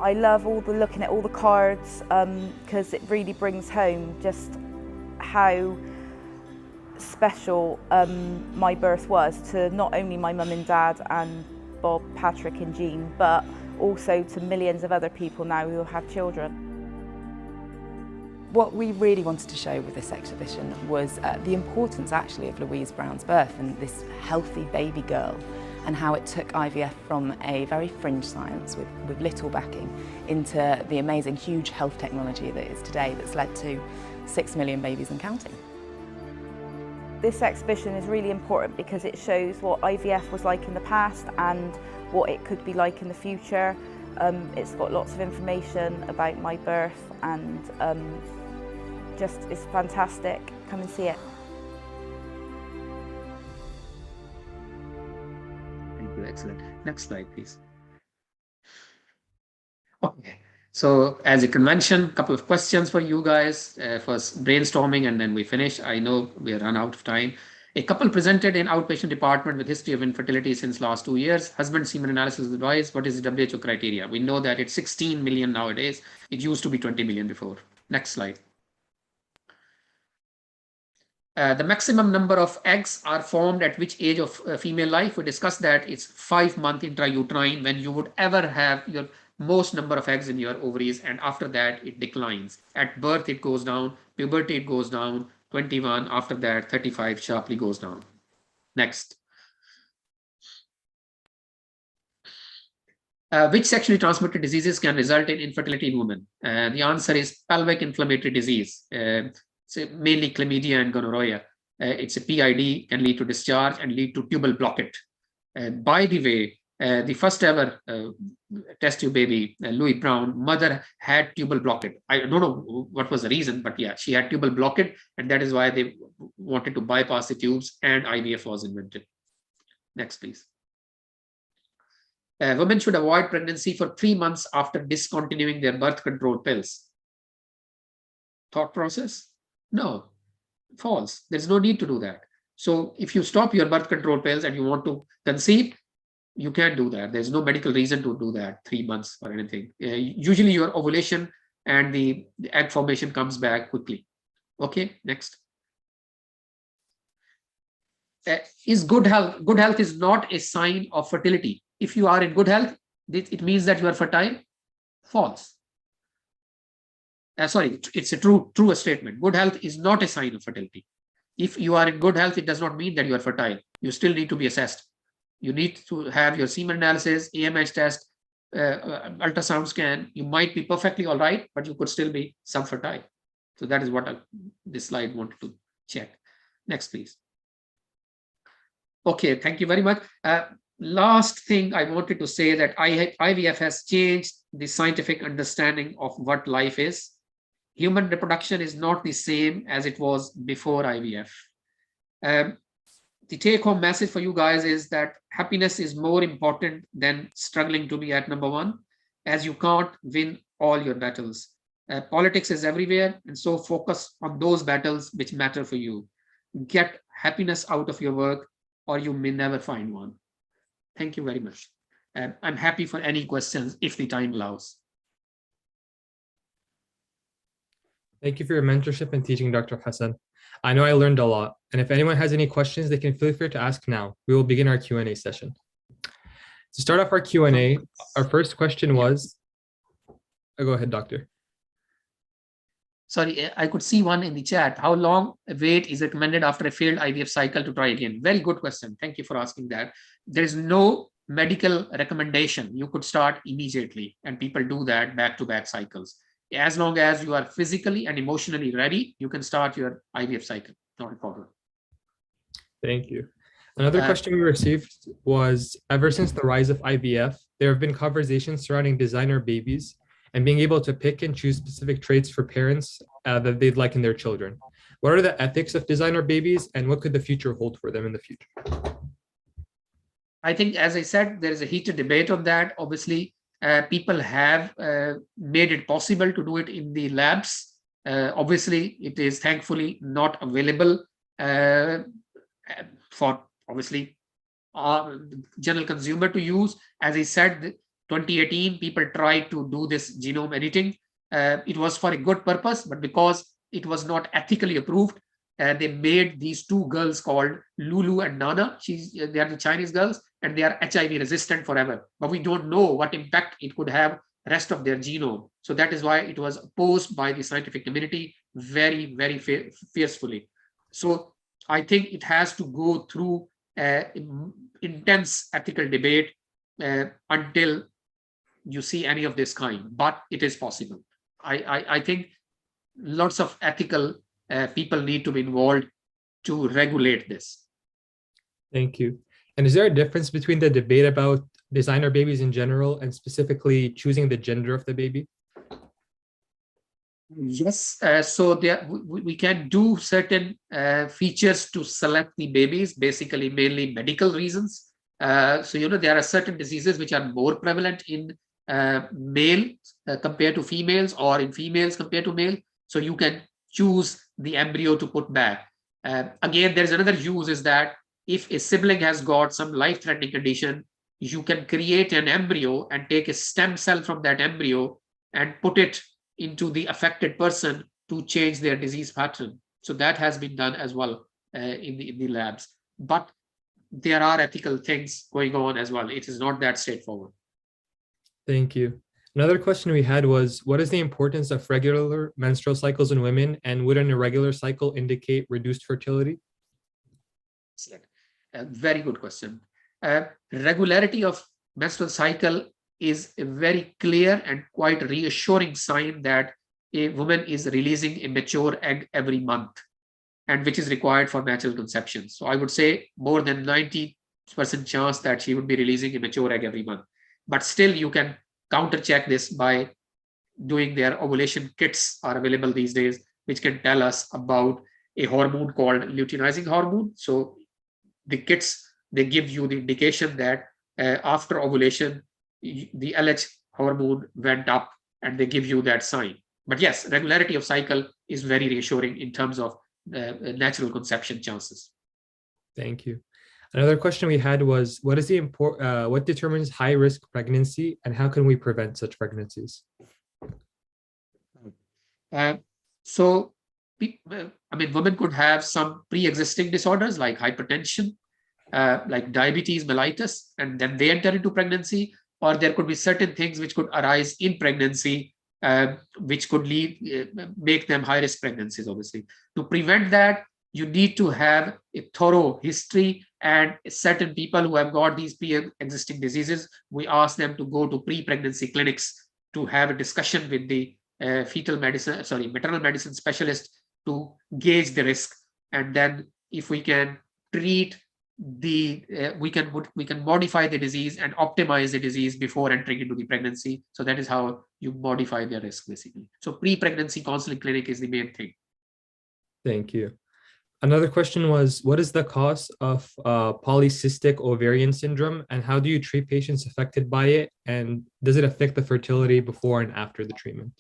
I love looking at all the cards because it really brings home just how special my birth was to not only my mum and dad and Bob, Patrick and Jean, but also to millions of other people now who have children. What we really wanted to show with this exhibition was the importance actually of Louise Brown's birth and this healthy baby girl, and how it took IVF from a very fringe science with little backing into the amazing huge health technology that it is today, that's led to 6 million babies and counting. This exhibition is really important because it shows what IVF was like in the past and what it could be like in the future. It's got lots of information about my birth, and just it's fantastic. Come and see it. Thank you, excellent. Next slide, please. Okay, so as a convention, a couple of questions for you guys. First brainstorming and then we finish. I know we run out of time. A couple presented in outpatient department with history of infertility since last 2 years. Husband semen analysis advice. What is the WHO criteria? We know that it's 16 million nowadays. It used to be 20 million before. Next slide. The maximum number of eggs are formed at which age of female life? We discussed that it's 5 month intrauterine when you would ever have your most number of eggs in your ovaries, and after that it declines. At birth it goes down, puberty it goes down, 21, after that 35 sharply goes down. Next. Which sexually transmitted diseases can result in infertility in women? The answer is pelvic inflammatory disease. It's mainly chlamydia and gonorrhea. It's a PID, can lead to discharge and lead to tubal blockage. By the way, the first ever test tube baby, Louis Brown, mother had tubal blockage. I don't know what was the reason, but yeah, she had tubal blockage, and that is why they wanted to bypass the tubes and IVF was invented. Next, please. Women should avoid pregnancy for 3 months after discontinuing their birth control pills. Thought process? No, false. There's no need to do that. So if you stop your birth control pills and you want to conceive, you can't do that. There's no medical reason to do that 3 months or anything. Usually your ovulation and the egg formation comes back quickly. Okay, next. Is good health? Good health is not a sign of fertility. If you are in good health, it means that you are fertile. False. sorry, it's a true statement. Good health is not a sign of fertility. If you are in good health, it does not mean that you are fertile. You still need to be assessed. You need to have your semen analysis, AMH test, ultrasound scan. You might be perfectly all right, but you could still be subfertile. So that is what this slide wanted to check. Next, please. Okay, thank you very much. Last thing I wanted to say that IVF has changed the scientific understanding of what life is. Human reproduction is not the same as it was before IVF. The take-home message for you guys is that happiness is more important than struggling to be at number one, as you can't win all your battles. Politics is everywhere, and so focus on those battles which matter for you. Get happiness out of your work, or you may never find one. Thank you very much. I'm happy for any questions if the time allows. Thank you for your mentorship and teaching, Dr. Hassan. I know I learned a lot, and if anyone has any questions, they can feel free to ask now. We will begin our Q&A session. To start off our Q&A, our first question was, go ahead, doctor. Sorry, I could see one in the chat. How long a wait is recommended after a failed IVF cycle to try again? Very good question. Thank you for asking that. There is no medical recommendation. You could start immediately, and people do that back-to-back cycles. As long as you are physically and emotionally ready, you can start your IVF cycle. Not a problem. Thank you. Another question we received was, ever since the rise of IVF, there have been conversations surrounding designer babies and being able to pick and choose specific traits for parents that they'd like in their children. What are the ethics of designer babies, and what could the future hold for them in the future? I think, as I said, there is a heated debate on that. Obviously, people have made it possible to do it in the labs. Obviously, it is thankfully not available for obviously general consumer to use. As I said, 2018, people tried to do this genome editing. It was for a good purpose, but because it was not ethically approved, they made these two girls called Lulu and Nana. They are the Chinese girls, and they are HIV resistant forever. But we don't know what impact it could have rest of their genome. So that is why it was opposed by the scientific community very, very fiercely. So I think it has to go through intense ethical debate until you see any of this kind, but it is possible. I think lots of ethical people need to be involved to regulate this. Thank you. And is there a difference between the debate about designer babies in general and specifically choosing the gender of the baby? Yes, so we can do certain features to select the babies, basically mainly medical reasons. So, there are certain diseases which are more prevalent in male compared to females, or in females compared to male. So you can choose the embryo to put back. Again, there's another use is that if a sibling has got some life-threatening condition, you can create an embryo and take a stem cell from that embryo and put it into the affected person to change their disease pattern. So that has been done as well in the labs. But there are ethical things going on as well. It is not that straightforward. Thank you. Another question we had was, what is the importance of regular menstrual cycles in women, and would an irregular cycle indicate reduced fertility? Excellent. Very good question. Regularity of menstrual cycle is a very clear and quite reassuring sign that a woman is releasing a mature egg every month, and which is required for natural conception. So I would say more than 90% chance that she would be releasing a mature egg every month. But still, you can counter check this by doing their ovulation kits are available these days, which can tell us about a hormone called luteinizing hormone. So the kits, they give you the indication that after ovulation, the LH hormone went up, and they give you that sign. But yes, regularity of cycle is very reassuring in terms of natural conception chances. Thank you. Another question we had was, what determines high-risk pregnancy, and how can we prevent such pregnancies? So, women could have some pre-existing disorders like hypertension, like diabetes mellitus, and then they enter into pregnancy, or there could be certain things which could arise in pregnancy, which could make them high-risk pregnancies, obviously. To prevent that, you need to have a thorough history, and certain people who have got these pre-existing diseases, we ask them to go to pre-pregnancy clinics to have a discussion with the maternal medicine specialist to gauge the risk. And then if we can treat we can modify the disease and optimize the disease before entering into the pregnancy. So that is how you modify the risk, basically. So pre-pregnancy counseling clinic is the main thing. Thank you. Another question was, what is the cause of polycystic ovarian syndrome, and how do you treat patients affected by it? And does it affect the fertility before and after the treatment?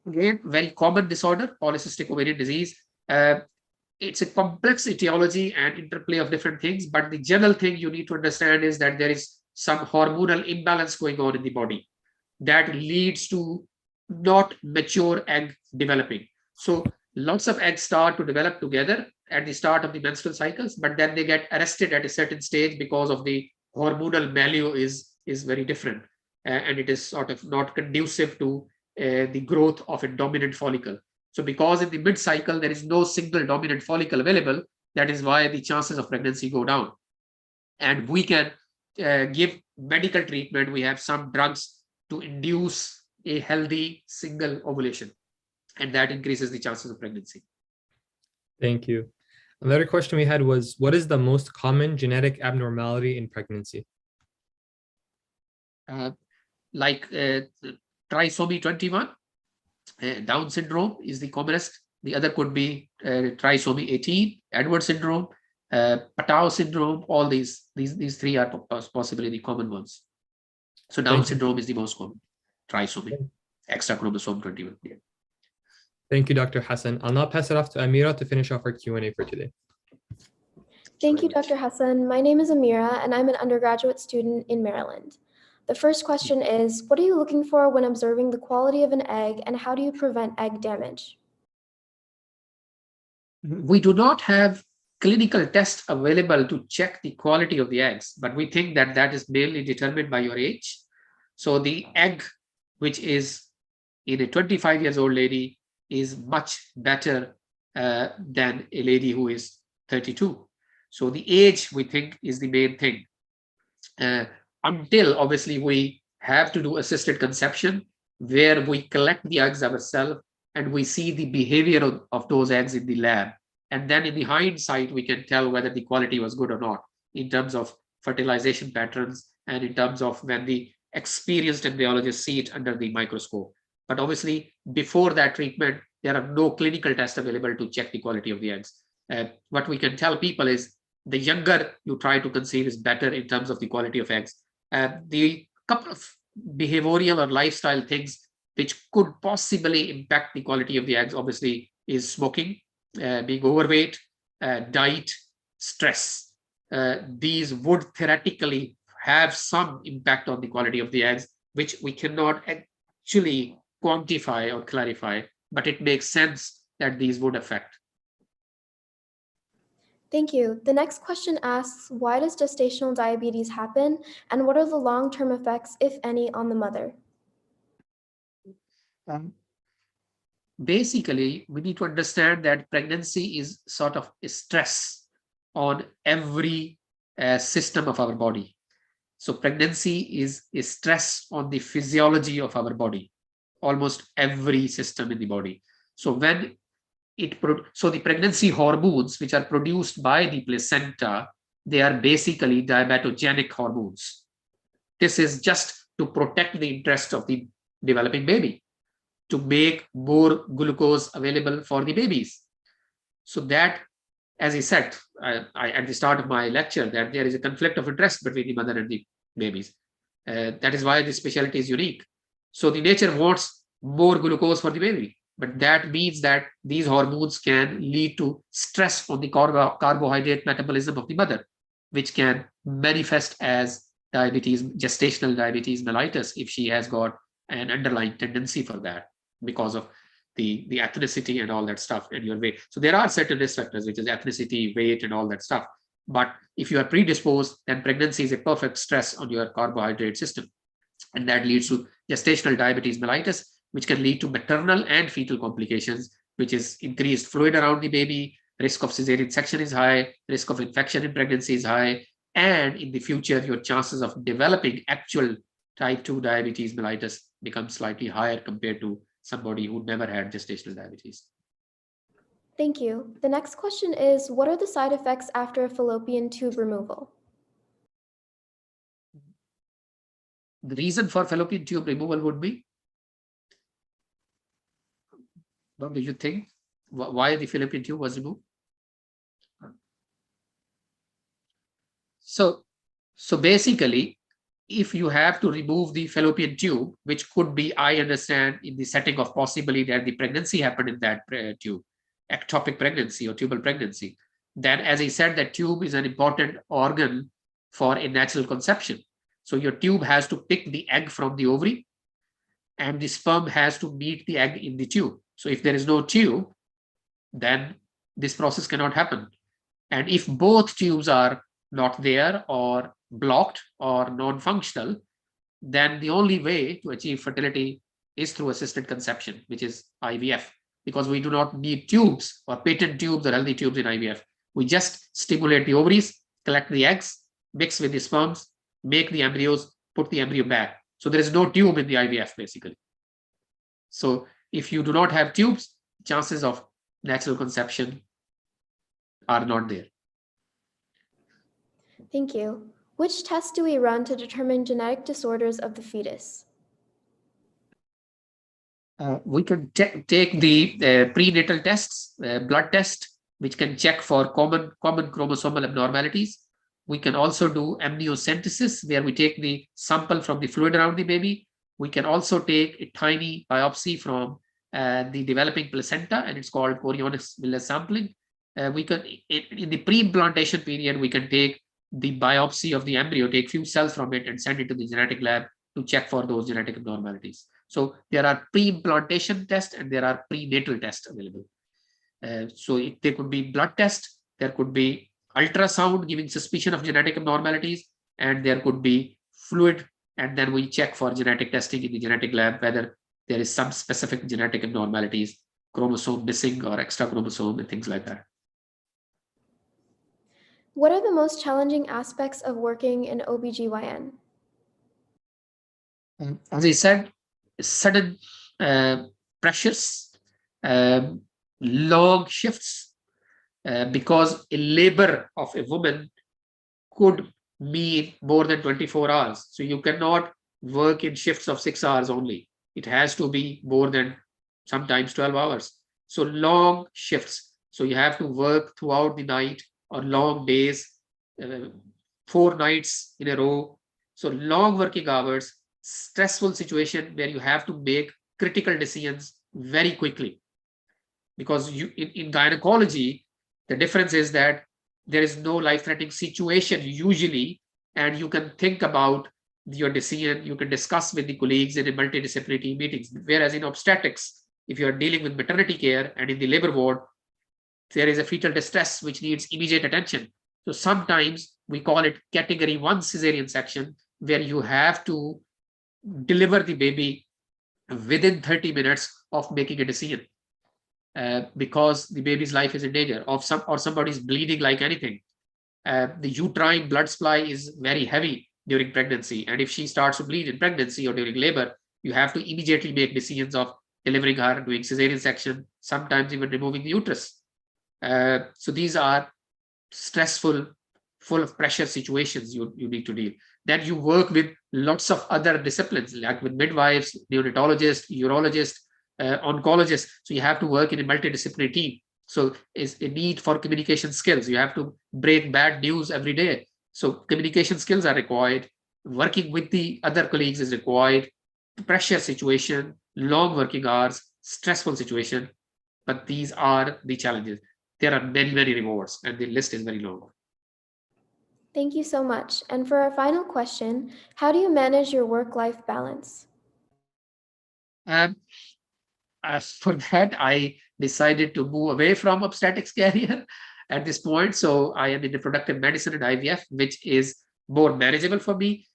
Again, very common disorder, polycystic ovarian disease. It's a complex etiology and interplay of different things, but the general thing you need to understand is that there is some hormonal imbalance going on in the body that leads to not mature egg developing. So lots of eggs start to develop together at the start of the menstrual cycles, but then they get arrested at a certain stage because of the hormonal milieu is very different, and it is sort of not conducive to the growth of a dominant follicle. So because in the mid-cycle, there is no single dominant follicle available, that is why the chances of pregnancy go down. And we can give medical treatment. We have some drugs to induce a healthy single ovulation, and that increases the chances of pregnancy. Thank you. Another question we had was, what is the most common genetic abnormality in pregnancy? Trisomy 21. Down syndrome is the commonest. The other could be trisomy 18, Edwards syndrome, Patau syndrome. All these three are possibly the common ones. So Down syndrome is the most common. Trisomy, extra chromosome 21. Yeah. Thank you, Dr. Hassan. I'll now pass it off to Amira to finish off our Q&A for today. Thank you, Dr. Hassan. My name is Amira, and I'm an undergraduate student in Maryland. The first question is, what are you looking for when observing the quality of an egg, and how do you prevent egg damage? We do not have clinical tests available to check the quality of the eggs, but we think that that is mainly determined by your age. So the egg, which is in a 25-year-old lady, is much better than a lady who is 32. So the age, we think, is the main thing. Until obviously we have to do assisted conception, where we collect the eggs ourselves and we see the behavior of those eggs in the lab. And then in the hindsight, we can tell whether the quality was good or not in terms of fertilization patterns and in terms of when the experienced embryologists see it under the microscope. But obviously, before that treatment, there are no clinical tests available to check the quality of the eggs. What we can tell people is the younger you try to conceive is better in terms of the quality of eggs. The couple of behavioral or lifestyle things which could possibly impact the quality of the eggs, obviously, is smoking, being overweight, diet, stress. These would theoretically have some impact on the quality of the eggs, which we cannot actually quantify or clarify, but it makes sense that these would affect. Thank you. The next question asks, why does gestational diabetes happen, and what are the long-term effects, if any, on the mother? Basically, we need to understand that pregnancy is sort of a stress on every system of our body. So pregnancy is a stress on the physiology of our body, almost every system in the body. So when the pregnancy hormones, which are produced by the placenta, they are basically diabetogenic hormones. This is just to protect the interest of the developing baby, to make more glucose available for the babies. So that, as I said at the start of my lecture, that there is a conflict of interest between the mother and the babies. That is why this specialty is unique. So the nature wants more glucose for the baby. But that means that these hormones can lead to stress on the carbohydrate metabolism of the mother, which can manifest as diabetes, gestational diabetes mellitus, if she has got an underlying tendency for that because of the ethnicity and all that stuff and your weight. So there are certain risk factors, which is ethnicity, weight, and all that stuff. But if you are predisposed, then pregnancy is a perfect stress on your carbohydrate system. And that leads to gestational diabetes mellitus, which can lead to maternal and fetal complications, which is increased fluid around the baby, risk of cesarean section is high, risk of infection in pregnancy is high, and in the future, your chances of developing actual type 2 diabetes mellitus become slightly higher compared to somebody who never had gestational diabetes. Thank you. The next question is, what are the side effects after a fallopian tube removal? The reason for fallopian tube removal would be, what do you think? Why the fallopian tube was removed? So basically, if you have to remove the fallopian tube, which could be, I understand, in the setting of possibly that the pregnancy happened in that tube, ectopic pregnancy or tubal pregnancy, then as I said, that tube is an important organ for a natural conception. So your tube has to pick the egg from the ovary, and the sperm has to meet the egg in the tube. So if there is no tube, then this process cannot happen. And if both tubes are not there or blocked or non-functional, then the only way to achieve fertility is through assisted conception, which is IVF, because we do not need tubes or patent tubes or healthy tubes in IVF. We just stimulate the ovaries, collect the eggs, mix with the sperms, make the embryos, put the embryo back. So there is no tube in the IVF, basically. So if you do not have tubes, chances of natural conception are not there. Thank you. Which tests do we run to determine genetic disorders of the fetus? We can take the prenatal tests, blood test, which can check for common chromosomal abnormalities. We can also do amniocentesis, where we take the sample from the fluid around the baby. We can also take a tiny biopsy from the developing placenta, and it's called chorionic villus sampling. We can, in the pre-implantation period, we can take the biopsy of the embryo, take few cells from it and send it to the genetic lab to check for those genetic abnormalities. So there are pre-implantation tests and there are prenatal tests available. There could be blood test, there could be ultrasound giving suspicion of genetic abnormalities, and there could be fluid, and then we check for genetic testing in the genetic lab whether there is some specific genetic abnormalities, chromosome missing or extra chromosome and things like that. What are the most challenging aspects of working in OBGYN? As I said, sudden pressures, long shifts, because a labor of a woman could mean more than 24 hours. So you cannot work in shifts of 6 hours only. It has to be more than sometimes 12 hours. So long shifts. So you have to work throughout the night or long days, 4 nights in a row. So long working hours, stressful situation where you have to make critical decisions very quickly. Because in gynecology, the difference is that there is no life-threatening situation usually, and you can think about your decision, you can discuss with the colleagues in a multidisciplinary meetings. Whereas in obstetrics, if you are dealing with maternity care and in the labor ward, there is a fetal distress which needs immediate attention. So sometimes we call it category 1 cesarean section, where you have to deliver the baby within 30 minutes of making a decision, because the baby's life is in danger, or somebody's bleeding like anything. The uterine blood supply is very heavy during pregnancy, and if she starts to bleed in pregnancy or during labor, you have to immediately make decisions of delivering her, doing cesarean section, sometimes even removing the uterus. So these are stressful, full of pressure situations you need to deal. Then you work with lots of other disciplines, like with midwives, neonatologists, urologists, oncologists. So you have to work in a multidisciplinary team. So it's a need for communication skills. You have to break bad news every day. So communication skills are required. Working with the other colleagues is required. Pressure situation, long working hours, stressful situation. But these are the challenges. There are many, many rewards, and the list is very long. Thank you so much. And for our final question, how do you manage your work-life balance? For that, I decided to move away from obstetrics career at this point. So I am in reproductive medicine and IVF, which is more manageable for me.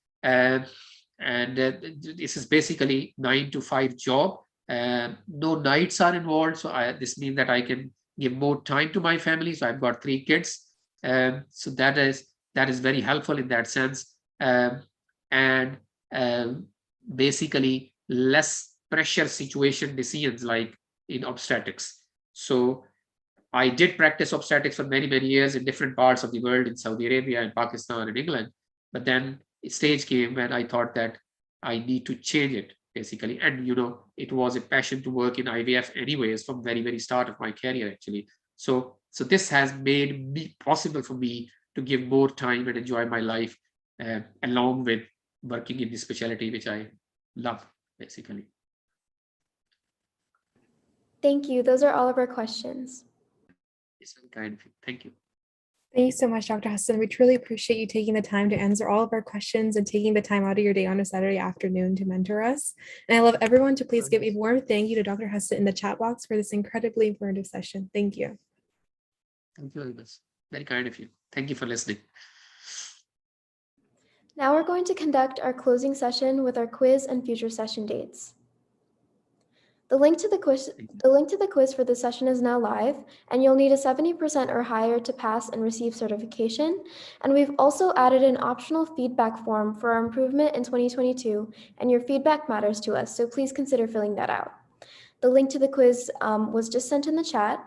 And this is basically 9 to 5 job. No nights are involved, so this means that I can give more time to my family. So I've got 3 kids, so that is very helpful in that sense. And basically less pressure situation decisions like in obstetrics. So I did practice obstetrics for many years in different parts of the world, in Saudi Arabia and Pakistan and England. But then a stage came when I thought that I need to change it, basically. And it was a passion to work in IVF anyways from very start of my career, actually. So this has made me possible for me to give more time and enjoy my life, along with working in the specialty which I love, basically. Thank you. Those are all of our questions. It's very kind of you. Thank you. Thank you so much, Dr. Hassan. We truly appreciate you taking the time to answer all of our questions and taking the time out of your day on a Saturday afternoon to mentor us. And I love everyone to please give a warm thank you to Dr. Hassan in the chat box for this incredibly informative session. Thank you. Thank you very much. Very kind of you. Thank you for listening. Now we're going to conduct our closing session with our quiz and future session dates. The link to the quiz for this session is now live, and you'll need a 70% or higher to pass and receive certification. And we've also added an optional feedback form for our improvement in 2022, and your feedback matters to us, so please consider filling that out. The link to the quiz was just sent in the chat.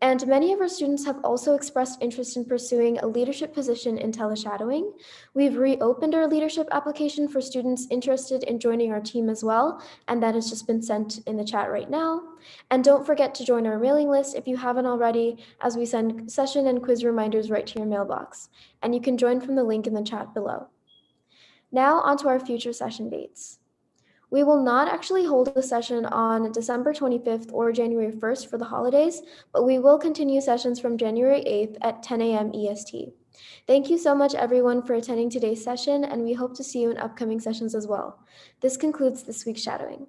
And many of our students have also expressed interest in pursuing a leadership position in teleshadowing. We've reopened our leadership application for students interested in joining our team as well, and that has just been sent in the chat right now. And don't forget to join our mailing list if you haven't already, as we send session and quiz reminders right to your mailbox. And you can join from the link in the chat below. Now onto our future session dates. We will not actually hold a session on December 25th or January 1st for the holidays, but we will continue sessions from January 8th at 10 a.m. EST. Thank you so much, everyone, for attending today's session, and we hope to see you in upcoming sessions as well. This concludes this week's shadowing.